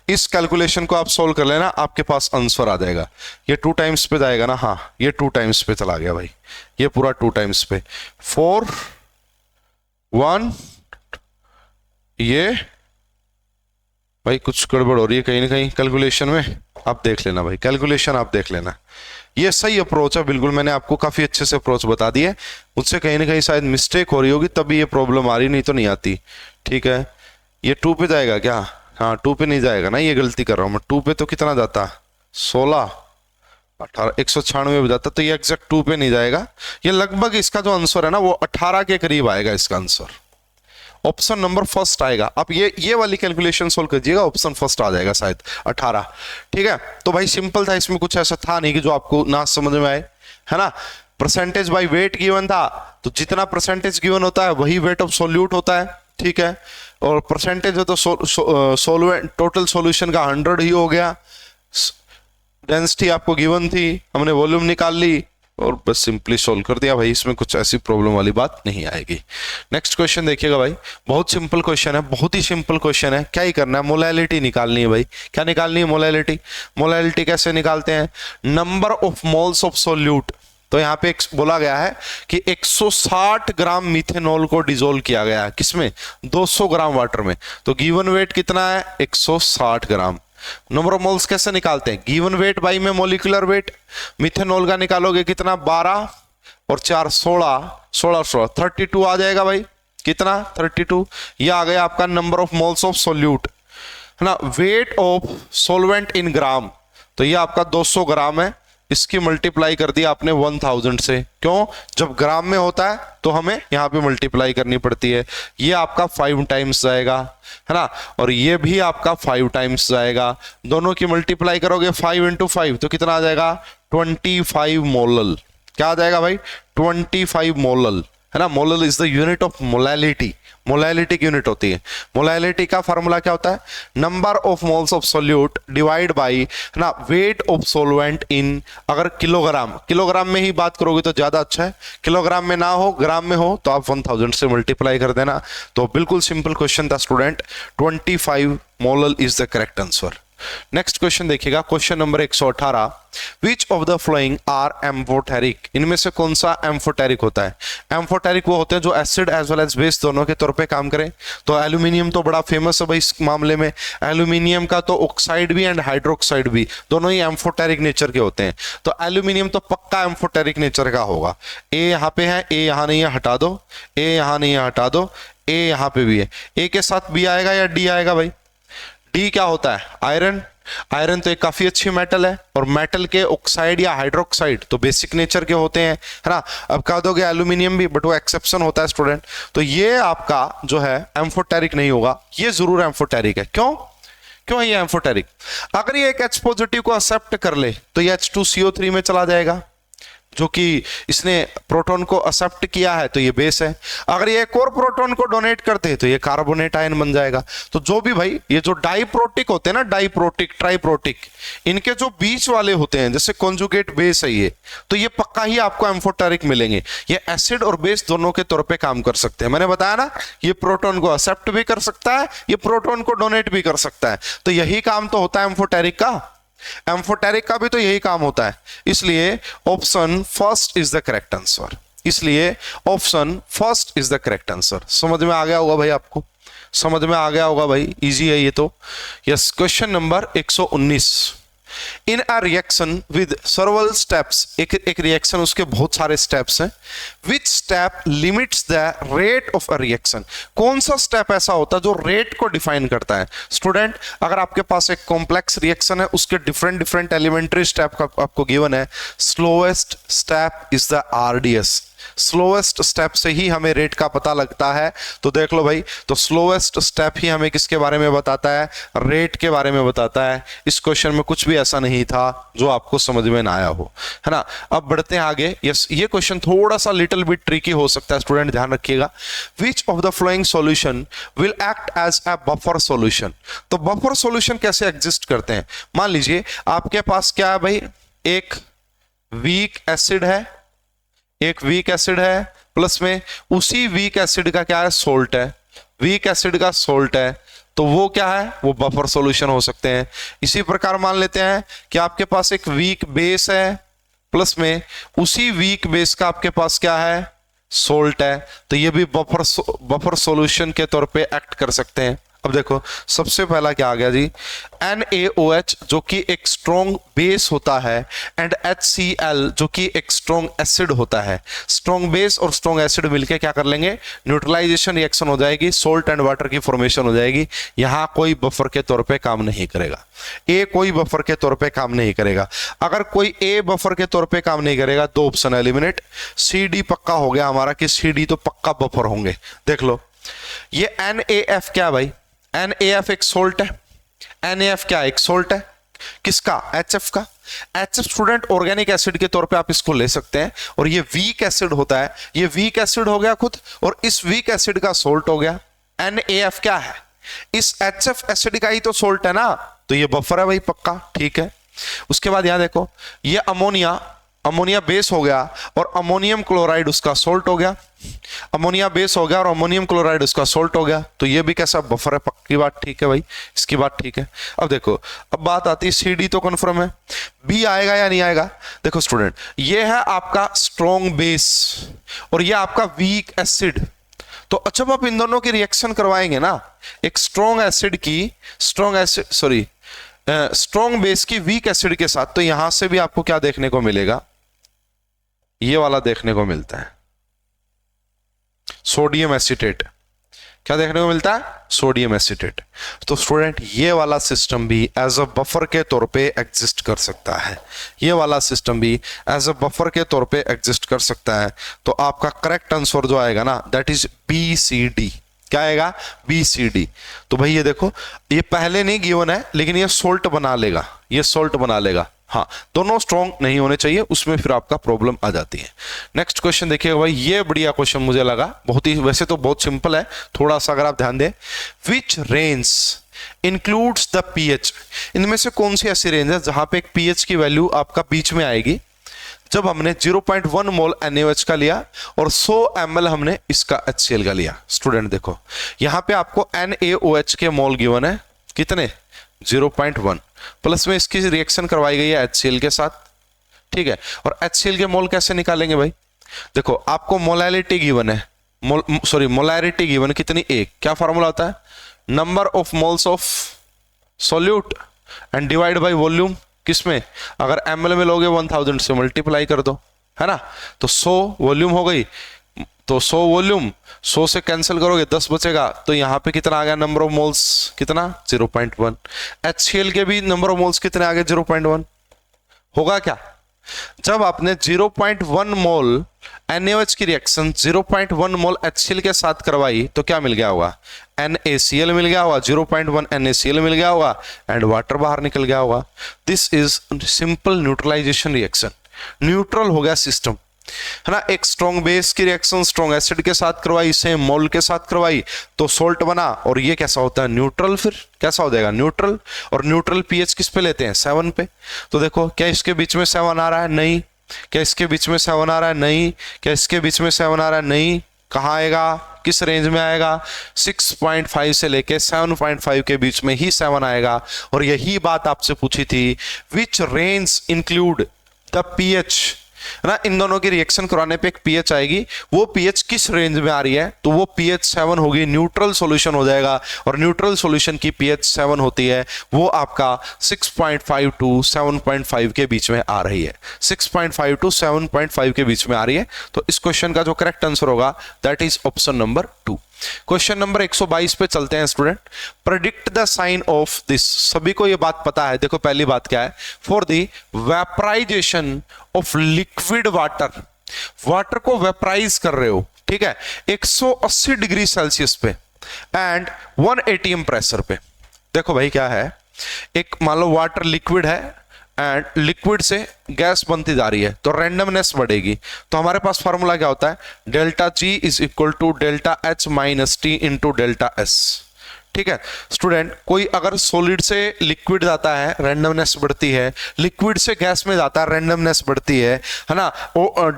इस कैलकुलेशन को आप सोल्व कर लेना, आपके पास आंसर आ जाएगा। ये 2 टाइम्स पे जाएगा ना, हाँ ये 2 टाइम्स पे चला गया भाई, ये पूरा 2 टाइम्स पे, 4 1, ये भाई कुछ गड़बड़ हो रही है कहीं ना कहीं कैलकुलेशन में, आप देख लेना भाई, कैलकुलेशन आप देख लेना। ये सही अप्रोच है बिल्कुल, मैंने आपको काफी अच्छे से अप्रोच बता दी है, मुझसे कहीं ना कहीं शायद मिस्टेक हो रही होगी तभी ये प्रॉब्लम आ रही, नहीं तो नहीं आती। ठीक है, ये 2 पे जाएगा क्या, हाँ 2 पे नहीं जाएगा ना, ये गलती कर रहा हूँ मैं, 2 पे तो कितना जाता, 16 18 196 जाता, तो ये एग्जैक्ट 2 पे नहीं जाएगा, ये लगभग इसका जो आंसर है ना वो 18 के करीब आएगा इसका आंसर, ऑप्शन नंबर फर्स्ट आएगा। आप ये वाली कैलकुलेशन सोल्व कीजिएगा, ऑप्शन फर्स्ट आ जाएगा शायद 18। ठीक है, तो भाई सिंपल था, इसमें कुछ ऐसा था नहीं कि जो आपको ना समझ में आए, है ना। परसेंटेज बाय वेट गिवन था, तो जितना परसेंटेज गिवन होता है वही वेट ऑफ सोल्यूट होता है। ठीक है, और परसेंटेज है तो सोलवेंट टोटल सॉल्यूशन का 100 ही हो गया। डेंसिटी आपको गिवन थी, हमने वॉल्यूम निकाल ली और बस सिंपली सोल्व कर दिया भाई, इसमें कुछ ऐसी प्रॉब्लम वाली बात नहीं आएगी। नेक्स्ट क्वेश्चन देखिएगा भाई, बहुत सिंपल क्वेश्चन है, बहुत ही सिंपल क्वेश्चन है। क्या ही करना है, मोलैलिटी निकालनी है भाई। क्या निकालनी है, मोलैलिटी। मोलैलिटी कैसे निकालते हैं, number of moles of solute. तो यहाँ पे बोला गया है कि 160 ग्राम मिथेनॉल को डिसोल्व किया गया है, किसमें, 200 ग्राम वाटर में। तो गिवन वेट कितना है, 160 ग्राम। नंबर ऑफ मोल्स कैसे निकालते हैं, गिवन वेट बाई में मोलिकुलर वेट। मिथेनॉल का निकालोगे कितना, 12 और 4 16 32 आ जाएगा भाई, कितना 32। ये आ गया आपका number of moles of solute, है ना। वेट ऑफ सोलवेंट इन ग्राम, तो ये आपका 200 ग्राम है, इसकी मल्टीप्लाई कर दिया आपने 1000 से। क्यों, जब ग्राम में होता है तो हमें यहाँ पे मल्टीप्लाई करनी पड़ती है। ये आपका 5 टाइम्स जाएगा, है ना, और ये भी आपका 5 टाइम्स जाएगा। दोनों की मल्टीप्लाई करोगे 5 × 5 तो कितना आ जाएगा, 25 मोलल। क्या आ जाएगा भाई, 25 मोलल, है ना। Molal is the unit of molality, molality की यूनिट होती है। मोलैलिटी का फॉर्मूला क्या होता है, number of moles of solute divide by, है ना, वेट ऑफ सोलवेंट इन, अगर किलोग्राम, किलोग्राम में ही बात करोगे तो ज्यादा अच्छा है, किलोग्राम में ना हो ग्राम में हो तो आप 1000 से मल्टीप्लाई कर देना। तो बिल्कुल सिंपल क्वेश्चन था student, 25 molal is the correct answer. Next question देखिएगा, question number 118, which of the following are amphoteric, इनमें से कौन सा एम्फोटेरिक होता है? एम्फोटेरिक वो होते हैं जो acid as well as base दोनों के तौर पे काम करें। तो एल्यूमिनियम तो बड़ा फेमस है भाई इस मामले में, एल्यूमिनियम का तो ऑक्साइड भी एंड हाइड्रोक्साइड भी दोनों ही एम्फोटेरिक नेचर के होते हैं। तो एल्यूमिनियम तो पक्का एम्फोटेरिक नेचर का होगा। ए यहाँ पे है, ए यहाँ नहीं है, हटा दो, ए यहाँ नहीं है, हटा दो, ए यहाँ पे भी है, ए के साथ बी आएगा या डी आएगा भाई? डी क्या होता है? आयरन। आयरन तो एक काफी अच्छी मेटल है, और मेटल के ऑक्साइड या हाइड्रोक्साइड तो बेसिक नेचर के होते हैं, है ना। अब कह दोगे एल्यूमिनियम भी, बट वो एक्सेप्शन होता है स्टूडेंट। तो ये आपका जो है एम्फोटेरिक नहीं होगा, ये जरूर एम्फोटेरिक है। क्यों क्यों ये एम्फोटेरिक? अगर ये एक H पॉजिटिव को एक्सेप्ट कर ले तो ये H2CO3 में चला जाएगा, जो कि इसने प्रोटॉन को एक्सेप्ट किया है, तो ये बेस है। अगर ये एक और प्रोटॉन को डोनेट करते हैं तो ये कार्बोनेट आयन बन जाएगा। तो जो भी भाई ये जो डाइप्रोटिक होते हैं ना, डाइप्रोटिक, ट्राइप्रोटिक, इनके जो बीच वाले होते हैं जैसे कॉन्जुगेट बेस है ये, तो ये पक्का ही आपको एम्फोटेरिक मिलेंगे। ये एसिड और बेस दोनों के तौर पे काम कर सकते हैं। मैंने बताया ना, ये प्रोटॉन को एक्सेप्ट भी कर सकता है, ये प्रोटॉन को डोनेट भी कर सकता है। तो यही काम तो होता है एम्फोटेरिक का। एम्फोटेरिक का भी तो यही काम होता है। इसलिए option first is the correct answer. इसलिए option first is the correct answer. समझ में आ गया होगा भाई, आपको समझ में आ गया होगा भाई, इजी है ये तो। Yes, question number 119, in a reaction with सर्वल steps, एक रिएक्शन उसके बहुत सारे स्टेप्स हैं, which step limits the rate of a reaction, कौन सा स्टेप ऐसा होता है जो रेट को डिफाइन करता है? स्टूडेंट, अगर आपके पास एक कॉम्प्लेक्स रिएक्शन है, उसके डिफरेंट एलिमेंट्री स्टेप आपको गिवन है, slowest step is the RDS। Slowest step से ही हमें रेट का पता लगता है। तो देख लो भाई, तो स्लोएस्ट स्टेप ही हमें किसके बारे में बताता है? रेट के बारे में बताता है। इस क्वेश्चन में कुछ भी ऐसा नहीं था जो आपको समझ में ना आया हो, है ना। अब बढ़ते हैं आगे। यस, ये क्वेश्चन थोड़ा सा लिटिल बिट ट्रिकी हो सकता है स्टूडेंट, ध्यान रखिएगा। Which of the following solution will act as a buffer solution? तो बफर सॉल्यूशन कैसे एग्जिस्ट करते हैं? मान लीजिए आपके पास क्या है भाई, एक वीक एसिड है, एक वीक एसिड है, प्लस में उसी वीक एसिड का क्या है? सोल्ट है। वीक एसिड का सोल्ट है, तो वो क्या है? वो बफर सॉल्यूशन हो सकते हैं। इसी प्रकार मान लेते हैं कि आपके पास एक वीक बेस है, प्लस में उसी वीक बेस का आपके पास क्या है? सोल्ट है, तो ये भी बफर सॉल्यूशन के तौर पे एक्ट कर सकते हैं। अब देखो, सबसे पहला क्या आ गया जी? NaOH जो कि एक स्ट्रॉन्ग बेस होता है, एंड HCl जो कि एक स्ट्रॉन्ग एसिड होता है। स्ट्रॉन्ग बेस और स्ट्रॉन्ग एसिड मिलके क्या कर लेंगे? न्यूट्रलाइजेशन रिएक्शन हो जाएगी, सोल्ट एंड वाटर की फॉर्मेशन हो जाएगी। यहां कोई बफर के तौर पे काम नहीं करेगा। ए कोई बफर के तौर पे काम नहीं करेगा। अगर कोई ए बफर के तौर पे काम नहीं करेगा, दो ऑप्शन एलिमिनेट। CD पक्का हो गया हमारा कि CD तो पक्का बफर होंगे। देख लो, ये NaF क्या भाई? NaF एक सोल्ट है। NaF क्या? एक सोल्ट है। किसका? HF का। HF स्टूडेंट ऑर्गेनिक एसिड के तौर पे आप इसको ले सकते हैं, और ये वीक एसिड होता है, ये वीक एसिड हो गया खुद, और इस वीक एसिड का सोल्ट हो गया। NaF क्या है? इस HF एसिड का ही तो सोल्ट है ना, तो ये बफर है भाई पक्का, ठीक है। उसके बाद यहां देखो, ये अमोनिया बेस हो गया, और अमोनियम क्लोराइड उसका सोल्ट हो गया। अमोनिया बेस हो गया और अमोनियम क्लोराइड उसका सोल्ट हो गया, तो ये भी कैसा? बफर है, पक्की बात, ठीक है भाई, इसकी बात ठीक है। अब देखो, अब बात आती है CD तो कंफर्म है, B आएगा या नहीं आएगा? देखो स्टूडेंट, ये है आपका स्ट्रॉन्ग बेस और ये आपका वीक एसिड। तो जब आप इन दोनों की रिएक्शन करवाएंगे ना, एक स्ट्रॉन्ग बेस की वीक एसिड के साथ, तो यहां से भी आपको क्या देखने को मिलेगा? ये वाला देखने को मिलता है, सोडियम एसीटेट। क्या देखने को मिलता है? Sodium acetate. तो स्टूडेंट, ये वाला सिस्टम भी एज अ बफर के तौर पे एग्जिस्ट कर सकता है। ये वाला सिस्टम भी एज अ बफर के तौर पे एग्जिस्ट कर सकता है। तो आपका करेक्ट आंसर जो आएगा ना, दैट इज BCD। क्या आएगा? BCD। तो भाई ये देखो, ये पहले नहीं गिवन है, लेकिन ये सोल्ट बना लेगा, ये सोल्ट बना लेगा। हाँ, दोनों स्ट्रॉन्ग नहीं होने चाहिए, उसमें फिर आपका प्रॉब्लम आ जाती है। नेक्स्ट क्वेश्चन देखिएगा भाई, ये बढ़िया क्वेश्चन मुझे लगा, बहुत ही, वैसे तो बहुत सिंपल है, थोड़ा सा अगर आप ध्यान दें। Which range includes the pH? इनमें से कौन सी ऐसी रेंज है जहां पे एक pH की वैल्यू आपका बीच में आएगी? जब हमने 0.1 मोल NaOH का लिया और 100 ml हमने इसका HCl का लिया। स्टूडेंट देखो, यहां पे आपको NaOH के मोल गिवन है, कितने? 0.1 प्लस में इसकी रिएक्शन करवाई गई है HCl के साथ, ठीक है। और HCl के मोल कैसे निकालेंगे भाई, देखो आपको मोलैलिटी गिवन है, मोलैरिटी गिवन कितनी, एक, क्या फॉर्मूला होता है, number of moles of solute and divide by volume, किसमें, अगर ml में लोगे 1000 से मल्टीप्लाई कर दो, है ना, तो 100 वॉल्यूम हो गई, तो 100 वॉल्यूम 100 से कैंसिल करोगे 10 बचेगा, तो यहां पे कितना आ गया नंबर ऑफ मोल्स, कितना 0.1। HCl के भी नंबर ऑफ मोल्स कितने आ गए 0.1। होगा क्या, जब आपने 0.1 मोल NaOH की रिएक्शन 0.1 मोल HCl के साथ करवाई तो क्या मिल गया होगा, NaCl मिल गया होगा, 0.1 NaCl मिल गया होगा एंड वाटर बाहर निकल गया होगा। This is simple neutralisation reaction, neutral हो गया सिस्टम, है ना। एक स्ट्रॉन्ग बेस की रिएक्शन स्ट्रॉन्ग एसिड के साथ करवाई, सेम मोल के साथ करवाई तो सोल्ट बना, और ये कैसा होता है न्यूट्रल, फिर कैसा हो जाएगा न्यूट्रल। और न्यूट्रल पीएच किस पे लेते हैं, 7 पे। तो देखो क्या इसके बीच में 7 आ रहा है, नहीं। क्या इसके बीच में 7 आ रहा है, नहीं। क्या इसके बीच में 7 आ रहा है, नहीं। कहाँ आएगा, किस रेंज में आएगा, 6.5 से लेके 7.5 के बीच में ही 7 आएगा। और यही बात आपसे पूछी थी, which range include the pH, है ना। इन दोनों की रिएक्शन कराने पे एक पीएच आएगी, वो पीएच किस रेंज में आ रही है, तो वो पीएच 7 होगी, न्यूट्रल सॉल्यूशन हो जाएगा। और न्यूट्रल सॉल्यूशन की पीएच 7 होती है, वो आपका 6.5 टू 7.5 के बीच में आ रही है, 6.5 टू 7.5 के बीच में आ रही है। तो इस क्वेश्चन का जो करेक्ट आंसर होगा that is option number 2। Question number 122 पे चलते हैं student. Predict the sign of this, सभी को ये बात पता है। देखो पहली बात क्या है, for the vaporization of liquid water, water को वेपराइज कर रहे हो, ठीक है, 180 डिग्री सेल्सियस पे एंड 1 atm प्रेशर पे। देखो भाई क्या है, एक मान लो वाटर लिक्विड है एंड लिक्विड से गैस बनती जा रही है, तो रैंडमनेस बढ़ेगी। तो हमारे पास फॉर्मूला क्या होता है, delta G is equal to delta H minus T into delta S, ठीक है स्टूडेंट। कोई अगर सॉलिड से लिक्विड जाता है रैंडमनेस बढ़ती है, लिक्विड से गैस में जाता है रैंडमनेस बढ़ती है ना,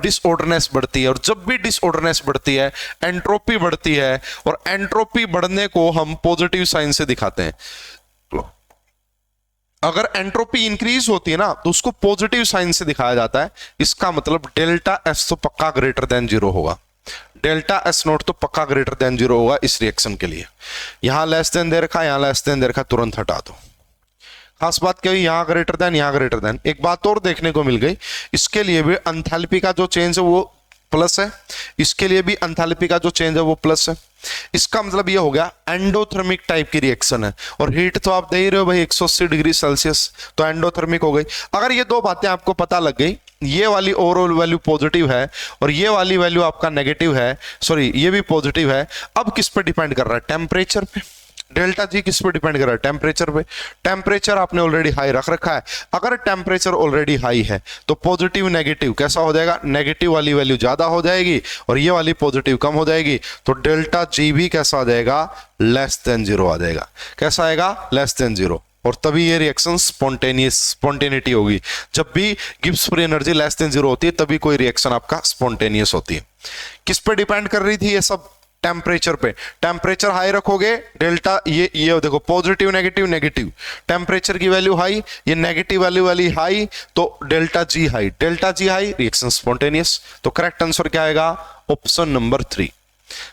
डिसऑर्डरनेस बढ़ती है। और जब भी डिसऑर्डरनेस बढ़ती है एंट्रोपी बढ़ती है, और एंट्रोपी बढ़ने को हम पॉजिटिव साइन से दिखाते हैं। अगर एंट्रोपी इंक्रीज होती है ना तो उसको पॉजिटिव साइन से दिखाया जाता है। इसका मतलब डेल्टा S तो पक्का ग्रेटर देन 0 होगा, डेल्टा S नोट तो पक्का ग्रेटर देन 0 होगा इस रिएक्शन के लिए। यहां लेस देन दे रखा, यहां लेस देन दे रखा, तुरंत हटा दो। खास बात क्या हुई, यहां ग्रेटर देन, यहां ग्रेटर देन। एक बात और देखने को मिल गई, इसके लिए भी एंथैल्पी का जो चेंज है वो प्लस है, इसके लिए भी एंथैल्पी का जो चेंज है वो प्लस है। इसका मतलब ये हो गया एंडोथर्मिक टाइप की रिएक्शन है। और हीट तो आप दे ही रहे हो भाई 180 डिग्री सेल्सियस, तो एंडोथर्मिक हो गई। अगर ये दो बातें आपको पता लग गई, ये वाली ओवरऑल वैल्यू पॉजिटिव है और ये वाली वैल्यू आपका नेगेटिव है, सॉरी ये भी पॉजिटिव है, अब किस पे डिपेंड कर रहा है, टेम्परेचर पे। डेल्टा G किस पे डिपेंड कर रहा है, टेम्परेचर पे। टेम्परेचर आपने ऑलरेडी हाई रख रखा है, अगर टेम्परेचर ऑलरेडी हाई है तो पॉजिटिव नेगेटिव कैसा हो जाएगा, नेगेटिव वाली वैल्यू ज्यादा हो जाएगी और ये वाली पॉजिटिव कम हो जाएगी, तो डेल्टा G भी कैसा आ जाएगा, लेस देन 0 आ जाएगा। कैसा आएगा, लेस देन 0। और तभी ये रिएक्शन स्पॉन्टेनिटी होगी। जब भी Gibbs free energy less than 0 होती है तभी कोई रिएक्शन आपका स्पॉन्टेनियस होती है। किस पे डिपेंड कर रही थी ये सब, टेम्परेचर पे। टेम्परेचर हाई रखोगे डेल्टा, ये देखो पॉजिटिव नेगेटिव नेगेटिव, टेम्परेचर की वैल्यू हाई, ये नेगेटिव वैल्यू वाली हाई, तो delta G high, delta G high, reaction spontaneous. तो करेक्ट आंसर क्या आएगा, ऑप्शन नंबर 3।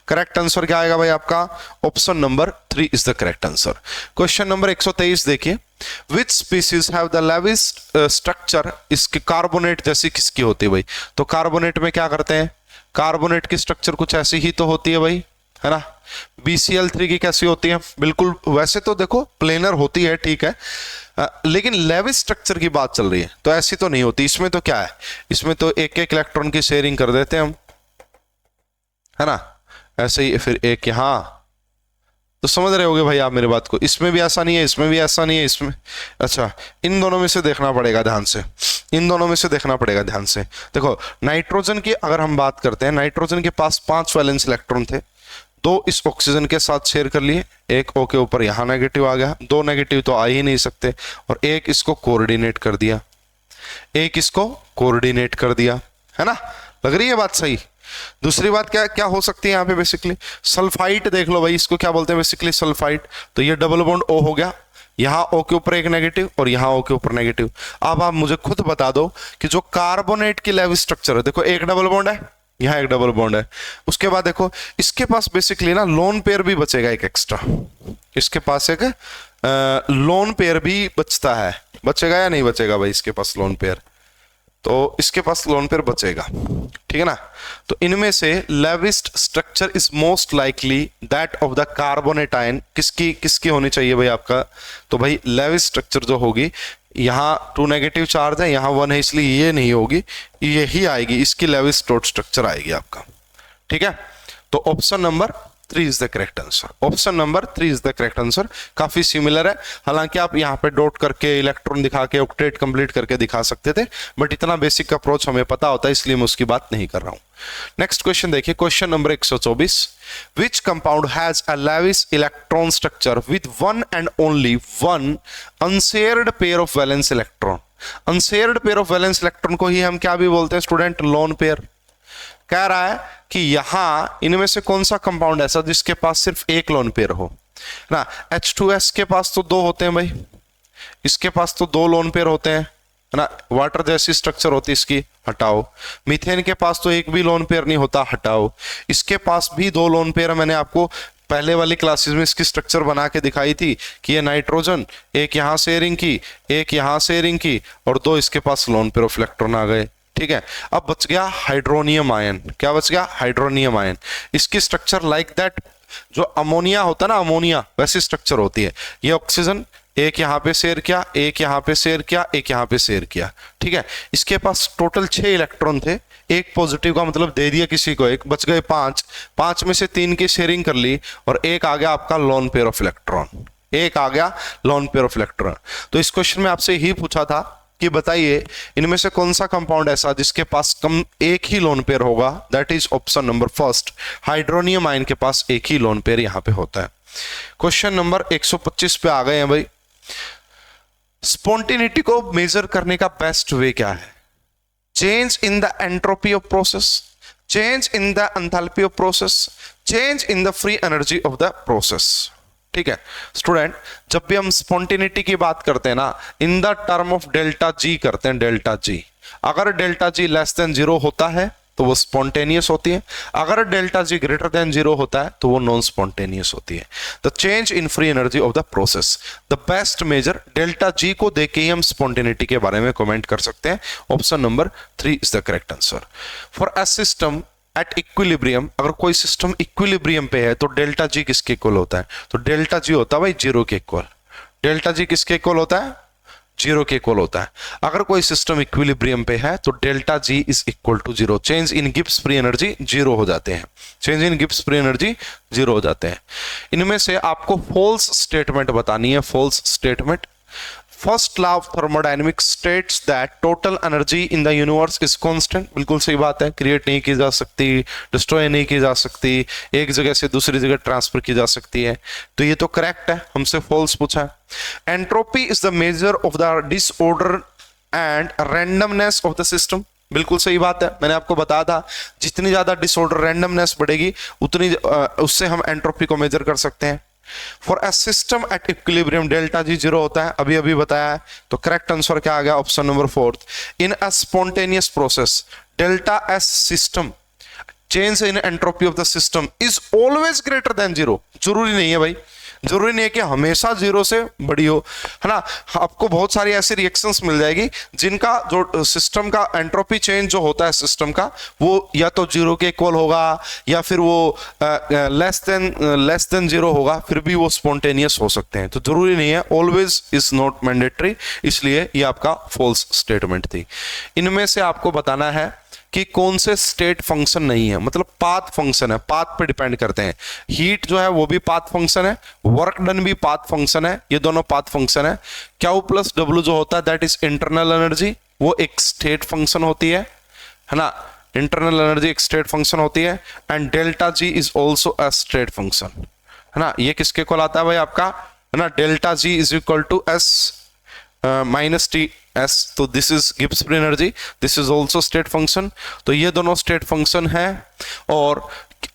करेक्ट आंसर क्या आएगा भाई आपका, option number 3 is the correct answer. Question number 123 देखिए, which species have the Lewis structure, इसकी कार्बोनेट जैसी किसकी होती है भाई, तो कार्बोनेट में क्या करते हैं, कार्बोनेट की स्ट्रक्चर कुछ ऐसी ही तो होती है भाई, है ना। BCl3 की कैसी होती है, बिल्कुल वैसे तो देखो प्लेनर होती है, ठीक है, लेकिन लेविस स्ट्रक्चर की बात चल रही है तो ऐसी तो नहीं होती। इसमें तो क्या है, इसमें तो एक एक इलेक्ट्रॉन की शेयरिंग कर देते हैं हम, है ना, ऐसे ही फिर एक यहां, तो समझ रहे होगे भाई आप मेरी बात को। इसमें भी ऐसा नहीं है, इसमें भी ऐसा नहीं है, इसमें, अच्छा इन दोनों में से देखना पड़ेगा ध्यान से, इन दोनों में से देखना पड़ेगा ध्यान से। देखो नाइट्रोजन की अगर हम बात करते हैं, नाइट्रोजन के पास 5 वैलेंस इलेक्ट्रॉन थे, 2 इस ऑक्सीजन के साथ शेयर कर लिए, एक O के ऊपर यहां नेगेटिव आ गया, 2 नेगेटिव तो आ ही नहीं सकते, और एक इसको कोऑर्डिनेट कर दिया, एक इसको कोऑर्डिनेट कर दिया, है ना, लग रही है बात सही। दूसरी बात क्या क्या हो सकती है यहाँ पे बेसिकली, सल्फाइड देख लो भाई, इसको क्या बोलते हैं बेसिकली, सल्फाइड। तो ये डबल बॉन्ड O हो गया, यहाँ O के ऊपर एक नेगेटिव और यहाँ O के ऊपर नेगेटिव। अब आप मुझे खुद बता दो कि जो कार्बोनेट की लेवी स्ट्रक्चर है, देखो एक डबल बॉन्ड है, यहाँ एक डबल बॉन्ड है, उसके बाद देखो इसके पास बेसिकली ना लोन पेयर भी बचेगा एक एक्स्ट्रा, इसके पास एक लोन पेयर भी बचता है, बचेगा या नहीं बचेगा भाई इसके पास लोन पेयर, तो इसके पास लोन पेयर बचेगा, ठीक है ना। तो इनमें से Lewis structure is most likely that of the carbonate ion, किसकी किसकी होनी चाहिए भाई आपका, तो भाई लेविस्ट स्ट्रक्चर जो होगी, यहाँ 2 नेगेटिव चार्ज है, यहाँ 1 है, इसलिए ये नहीं होगी, यही आएगी, इसकी लेविस्ट डॉट स्ट्रक्चर आएगी आपका, ठीक है। तो option number 3 is the correct answer, option number 3 is the correct answer. काफी सिमिलर है, हालांकि आप यहाँ पे डॉट करके इलेक्ट्रॉन दिखा के ऑक्टेट कंप्लीट करके दिखा सकते थे, बट इतना बेसिक अप्रोच हमें पता होता है, इसलिए मैं उसकी बात नहीं कर रहा हूं। नेक्स्ट क्वेश्चन देखिए, question number 124, which compound has a Lewis electron structure with one and only one unshared pair of valence electron. Unshared pair of valence electron को ही हम क्या भी बोलते हैं स्टूडेंट, लोन पेयर। कह रहा है कि यहां इनमें से कौन सा कंपाउंड ऐसा जिसके पास सिर्फ एक लोन पेयर हो ना, H2S के पास तो 2 होते हैं भाई, इसके पास तो 2 लोन पेयर होते हैं ना, वाटर जैसी स्ट्रक्चर होती है इसकी, हटाओ। मीथेन के पास तो एक भी लोन पेयर नहीं होता, हटाओ। इसके पास भी 2 लोन पेयर, मैंने आपको पहले वाली क्लासेस में इसकी स्ट्रक्चर बना के दिखाई थी कि ये नाइट्रोजन, एक यहां से रिंग की, एक यहां से रिंग की, और 2 इसके पास लोन पेयर ऑफ इलेक्ट्रॉन आ गए, ठीक है। अब बच गया हाइड्रोनियम आयन, क्या बच गया, हाइड्रोनियम आयन। इसकी स्ट्रक्चर लाइक दैट, जो अमोनिया होता है ना, अमोनिया वैसी स्ट्रक्चर होती है। ये ऑक्सीजन एक यहाँ पे शेयर किया, एक यहाँ पे शेयर किया, एक यहाँ पे शेयर किया, ठीक है। इसके पास टोटल 6 इलेक्ट्रॉन थे, एक पॉजिटिव का मतलब दे दिया किसी को एक, बच गए 5, 5 में से 3 की शेयरिंग कर ली, और एक आ गया आपका लोन पेयर ऑफ इलेक्ट्रॉन, एक आ गया लोन पेयर ऑफ इलेक्ट्रॉन। तो इस क्वेश्चन में आपसे ही पूछा था कि बताइए इनमें से कौन सा कंपाउंड ऐसा जिसके पास कम एक ही लोन पेयर होगा, that is option number first, hydronium ion के पास एक ही लोन पेयर यहां पे होता है। क्वेश्चन नंबर 125 पे आ गए हैं भाई। स्पॉन्टेनिटी को मेजर करने का बेस्ट वे क्या है? Change in the entropy of process, change in the enthalpy of process, change in the free energy of the process. ठीक है स्टूडेंट, जब भी हम स्पॉन्टेनिटी की बात करते हैं ना, in the term of delta G करते हैं, डेल्टा जी। अगर डेल्टा जी लेस देन 0 होता है तो वो स्पॉन्टेनियस होती है, अगर डेल्टा जी ग्रेटर देन 0 होता है तो वो नॉन स्पॉन्टेनियस होती है। The change in free energy of the process, the best measure, delta G को देख के ही हम स्पॉन्टेनिटी के बारे में कमेंट कर सकते हैं। Option number 3 is the correct answer. For a system at equilibrium, अगर कोई सिस्टम इक्विलिब्रियम पे है तो डेल्टा जी किसके इक्वल होता है? तो डेल्टा जी होता है भाई 0 के इक्वल। डेल्टा जी किसके इक्वल होता है? 0 के इक्वल होता है। अगर कोई सिस्टम इक्विलिब्रियम पे है तो delta G is equal to 0। Change in Gibbs free energy 0 हो जाते हैं, change in Gibbs free energy 0 हो जाते हैं। इनमें से आपको फॉल्स स्टेटमेंट बतानी है, false statement. First law of thermodynamics states that total energy in the universe is constant. बिल्कुल सही बात है, क्रिएट नहीं की जा सकती, डिस्ट्रॉय नहीं की जा सकती, एक जगह से दूसरी जगह ट्रांसफर की जा सकती है, तो ये तो करेक्ट है, हमसे फॉल्स पूछा है। Entropy is the measure of the disorder and randomness of the system. बिल्कुल सही बात है, मैंने आपको बताया था जितनी ज्यादा डिसऑर्डर रैंडमनेस बढ़ेगी उतनी उससे हम एंट्रोपी को मेजर कर सकते हैं। For a system at equilibrium delta G 0 होता है, अभी अभी बताया है, तो करेक्ट आंसर क्या आ गया? Option number 4। In a spontaneous process delta S system, change in entropy of the system is always greater than 0। जरूरी नहीं है भाई, जरूरी नहीं है कि हमेशा 0 से बड़ी हो, है ना। आपको बहुत सारी ऐसी रिएक्शंस मिल जाएगी जिनका जो सिस्टम का एंट्रोपी चेंज जो होता है सिस्टम का, वो या तो 0 के इक्वल होगा या फिर वो लेस देन 0 होगा, फिर भी वो स्पॉन्टेनियस हो सकते हैं। तो जरूरी नहीं है, ऑलवेज इज नॉट मैंडेटरी, इसलिए ये आपका फॉल्स स्टेटमेंट थी। इनमें से आपको बताना है कि कौन से स्टेट फंक्शन नहीं है, मतलब पाथ फंक्शन है, पाथ पे डिपेंड करते हैं। हीट जो है वो भी पाथ फंक्शन है, वर्क डन भी पाथ फंक्शन है, ये दोनों पाथ फंक्शन है। क्यू प्लस डब्ल्यू जो होता है दैट इज इंटरनल एनर्जी, वो एक स्टेट फंक्शन होती है ना। इंटरनल एनर्जी एक स्टेट फंक्शन होती है। And delta G is also a state function, है ना। ये किसके इक्वल आता है भाई आपका, है ना, delta G is equal to S minus T S, तो this is Gibbs free energy, this is also state function. तो ये दोनों स्टेट फंक्शन है, और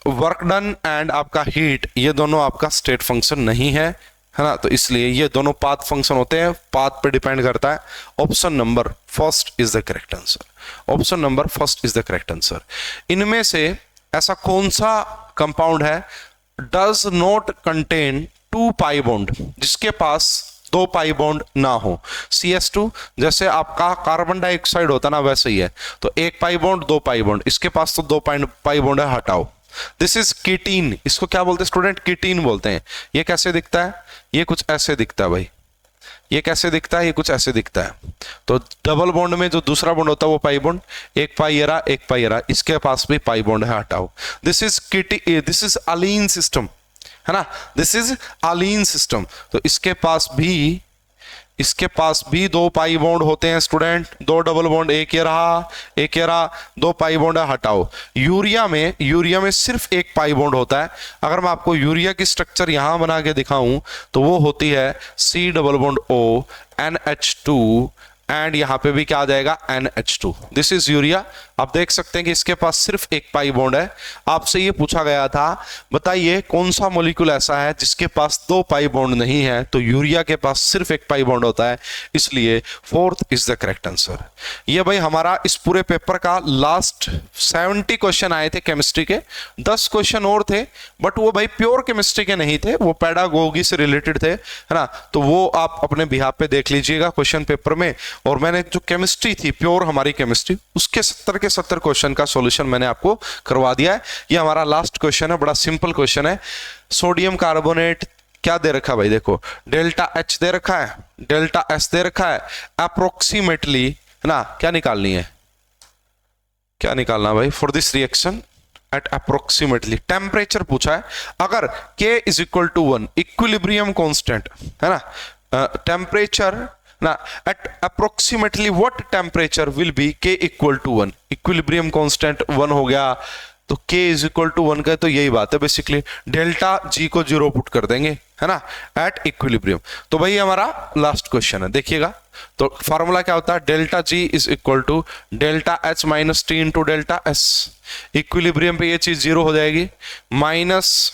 वर्क डन एंड आपका हीट ये दोनों आपका स्टेट फंक्शन नहीं है ना, तो इसलिए ये दोनों पाथ फंक्शन होते हैं, पाथ पे डिपेंड करता है। Option number first is the correct answer, option number first is the correct answer. इनमें से ऐसा कौन सा कंपाउंड है does not contain 2 pi bond, जिसके पास 2 पाई बॉन्ड ना हो? CS2 जैसे आपका कार्बन डाइऑक्साइड होता ना, वैसे ही है। तो 1 पाई बॉन्ड 2 पाई बॉन्ड, इसके पास तो 2 पाई बॉन्ड है, हटाओ। दिस इज कीटीन, इसको क्या बोलते हैं स्टूडेंट? कीटीन बोलते हैं। ये कैसे दिखता है? ये कुछ ऐसे दिखता है भाई, ये कैसे दिखता है? ये कुछ ऐसे दिखता है। तो डबल बॉन्ड में जो दूसरा बॉन्ड होता है वो पाई बॉन्ड, 1 पाई ये रहा, 1 पाई ये रहा, इसके पास भी पाई बॉन्ड है, हटाओ। दिस इज अलीन सिस्टम, है ना, दिस इज अलीन सिस्टम। तो इसके पास भी 2 पाई बॉन्ड होते हैं स्टूडेंट, 2 डबल बॉन्ड, 1 ये रहा, 1 ये रहा, 2 पाई बॉन्ड है, हटाओ। यूरिया में सिर्फ 1 पाई बॉन्ड होता है। अगर मैं आपको यूरिया की स्ट्रक्चर यहां बना के दिखाऊं तो वो होती है C double bond O NH2, and यहां पे भी क्या आ जाएगा? NH2। This is urea. आप देख सकते हैं कि इसके पास सिर्फ 1 पाई बॉन्ड है। आपसे ये पूछा गया था, बताइए कौन सा मॉलिक्यूल ऐसा है जिसके पास 2 पाई बॉन्ड नहीं है? तो यूरिया के पास सिर्फ 1 पाई बॉन्ड होता है, इसलिए fourth is the correct answer. ये भाई हमारा इस पूरे पेपर का लास्ट 70 क्वेश्चन आए थे केमिस्ट्री के। 10 क्वेश्चन और थे, बट वो भाई प्योर केमिस्ट्री के नहीं थे, वो पेडागोगी से रिलेटेड थे, है ना। तो वो आप अपने बिहाफ पे देख लीजिएगा क्वेश्चन पेपर में। और मैंने जो केमिस्ट्री थी, प्योर हमारी केमिस्ट्री, उसके 70 के 70 क्वेश्चन का सॉल्यूशन मैंने आपको करवा दिया है। ये हमारा लास्ट क्वेश्चन है, बड़ा सिंपल क्वेश्चन है। सोडियम कार्बोनेट क्या दे रखा है भाई? देखो डेल्टा H दे रखा है, डेल्टा S दे रखा है, अप्रोक्सीमेटली, है ना। क्या निकालनी है? क्या निकालना भाई? For this reaction at approximately temperature पूछा है। अगर K is equal to 1, equilibrium constant, है ना, टेम्परेचर ना at approximately what temperature will be K equal to 1? Equilibrium constant 1 हो गया, तो K इज इक्वल टू 1 का तो यही बात है बेसिकली, डेल्टा G को 0 पुट कर देंगे, है ना, एट इक्विलिब्रियम। तो भाई हमारा लास्ट क्वेश्चन है, देखिएगा। तो फार्मूला क्या होता है? Delta G is equal to delta H minus T into delta S। Equilibrium पे ये चीज 0 हो जाएगी, minus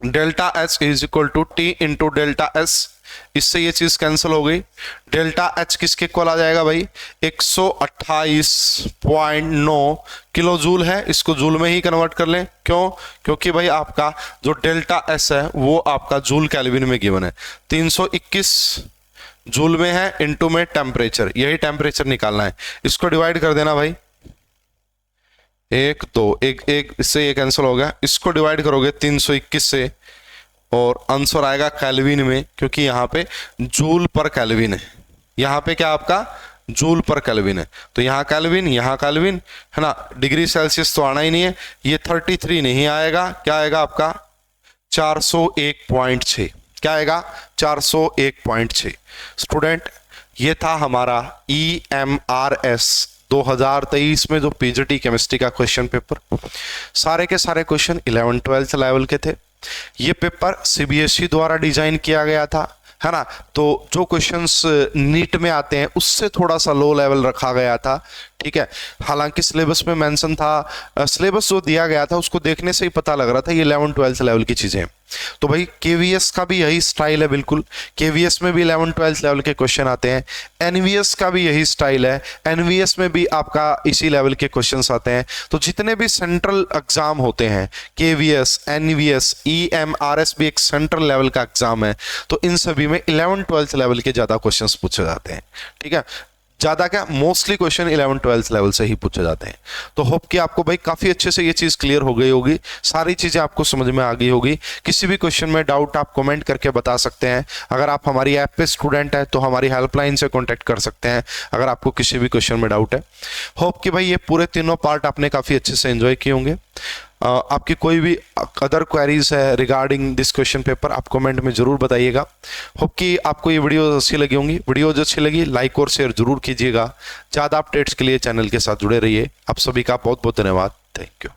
delta H is equal to T into delta S, इससे ये चीज कैंसिल हो गई। डेल्टा H किसके इक्वल आ जाएगा भाई? 128.9 किलो जूल है, इसको जूल में ही कन्वर्ट कर लें। क्यों? क्योंकि भाई आपका जो डेल्टा S है वो आपका जूल केल्विन में गिवन है, 321 जूल में है, इनटू में टेम्परेचर, यही टेम्परेचर निकालना है। इसको डिवाइड कर देना भाई, 1 2 1 इससे ये कैंसिल हो गया। इसको डिवाइड करोगे 321 से और आंसर आएगा केल्विन में, क्योंकि यहाँ पे जूल पर केल्विन है, यहाँ पे क्या आपका जूल पर केल्विन है। तो यहाँ केल्विन, यहाँ केल्विन, है ना। डिग्री सेल्सियस तो आना ही नहीं है, ये 33 नहीं आएगा, क्या आएगा आपका 401.6, क्या आएगा 401.6। स्टूडेंट ये था हमारा EMRS 2023 में जो पीजीटी केमिस्ट्री का क्वेश्चन पेपर। सारे के सारे क्वेश्चन 11-12 लेवल के थे। ये पेपर CBSE द्वारा डिजाइन किया गया था, है ना। तो जो क्वेश्चंस नीट में आते हैं उससे थोड़ा सा लो लेवल रखा गया था, ठीक है। हालांकि सिलेबस में मेंशन था, सिलेबस जो दिया गया था उसको देखने से ही पता लग रहा था ये 11-12 लेवल की चीजें। तो भाई KVS का भी यही स्टाइल है, बिल्कुल KVS में भी 11-12 लेवल के क्वेश्चन आते हैं। NVS का भी यही स्टाइल है, NVS में भी आपका इसी लेवल के क्वेश्चंस आते हैं। तो जितने भी सेंट्रल एग्जाम होते हैं, KVS, NVS, EMRS भी एक सेंट्रल लेवल का एग्जाम है, तो इन सभी में 11-12 लेवल के ज्यादा क्वेश्चंस पूछे जाते हैं, ठीक है। ज्यादा क्या, मोस्टली क्वेश्चन 11-12 लेवल से ही पूछे जाते हैं। तो होप कि आपको भाई काफी अच्छे से ये चीज क्लियर हो गई होगी, सारी चीजें आपको समझ में आ गई होगी। किसी भी क्वेश्चन में डाउट आप कमेंट करके बता सकते हैं। अगर आप हमारी ऐप पे स्टूडेंट है तो हमारी हेल्पलाइन से कॉन्टेक्ट कर सकते हैं अगर आपको किसी भी क्वेश्चन में डाउट है। होप कि भाई ये पूरे तीनों पार्ट आपने काफी अच्छे से एंजॉय किए होंगे। आपकी कोई भी अदर क्वेरीज है रिगार्डिंग दिस क्वेश्चन पेपर, आप कमेंट में जरूर बताइएगा। होप कि आपको ये वीडियो अच्छी लगी होंगी। वीडियो जो अच्छी लगी लाइक और शेयर जरूर कीजिएगा। ज़्यादा अपडेट्स के लिए चैनल के साथ जुड़े रहिए। आप सभी का बहुत बहुत धन्यवाद। Thank you.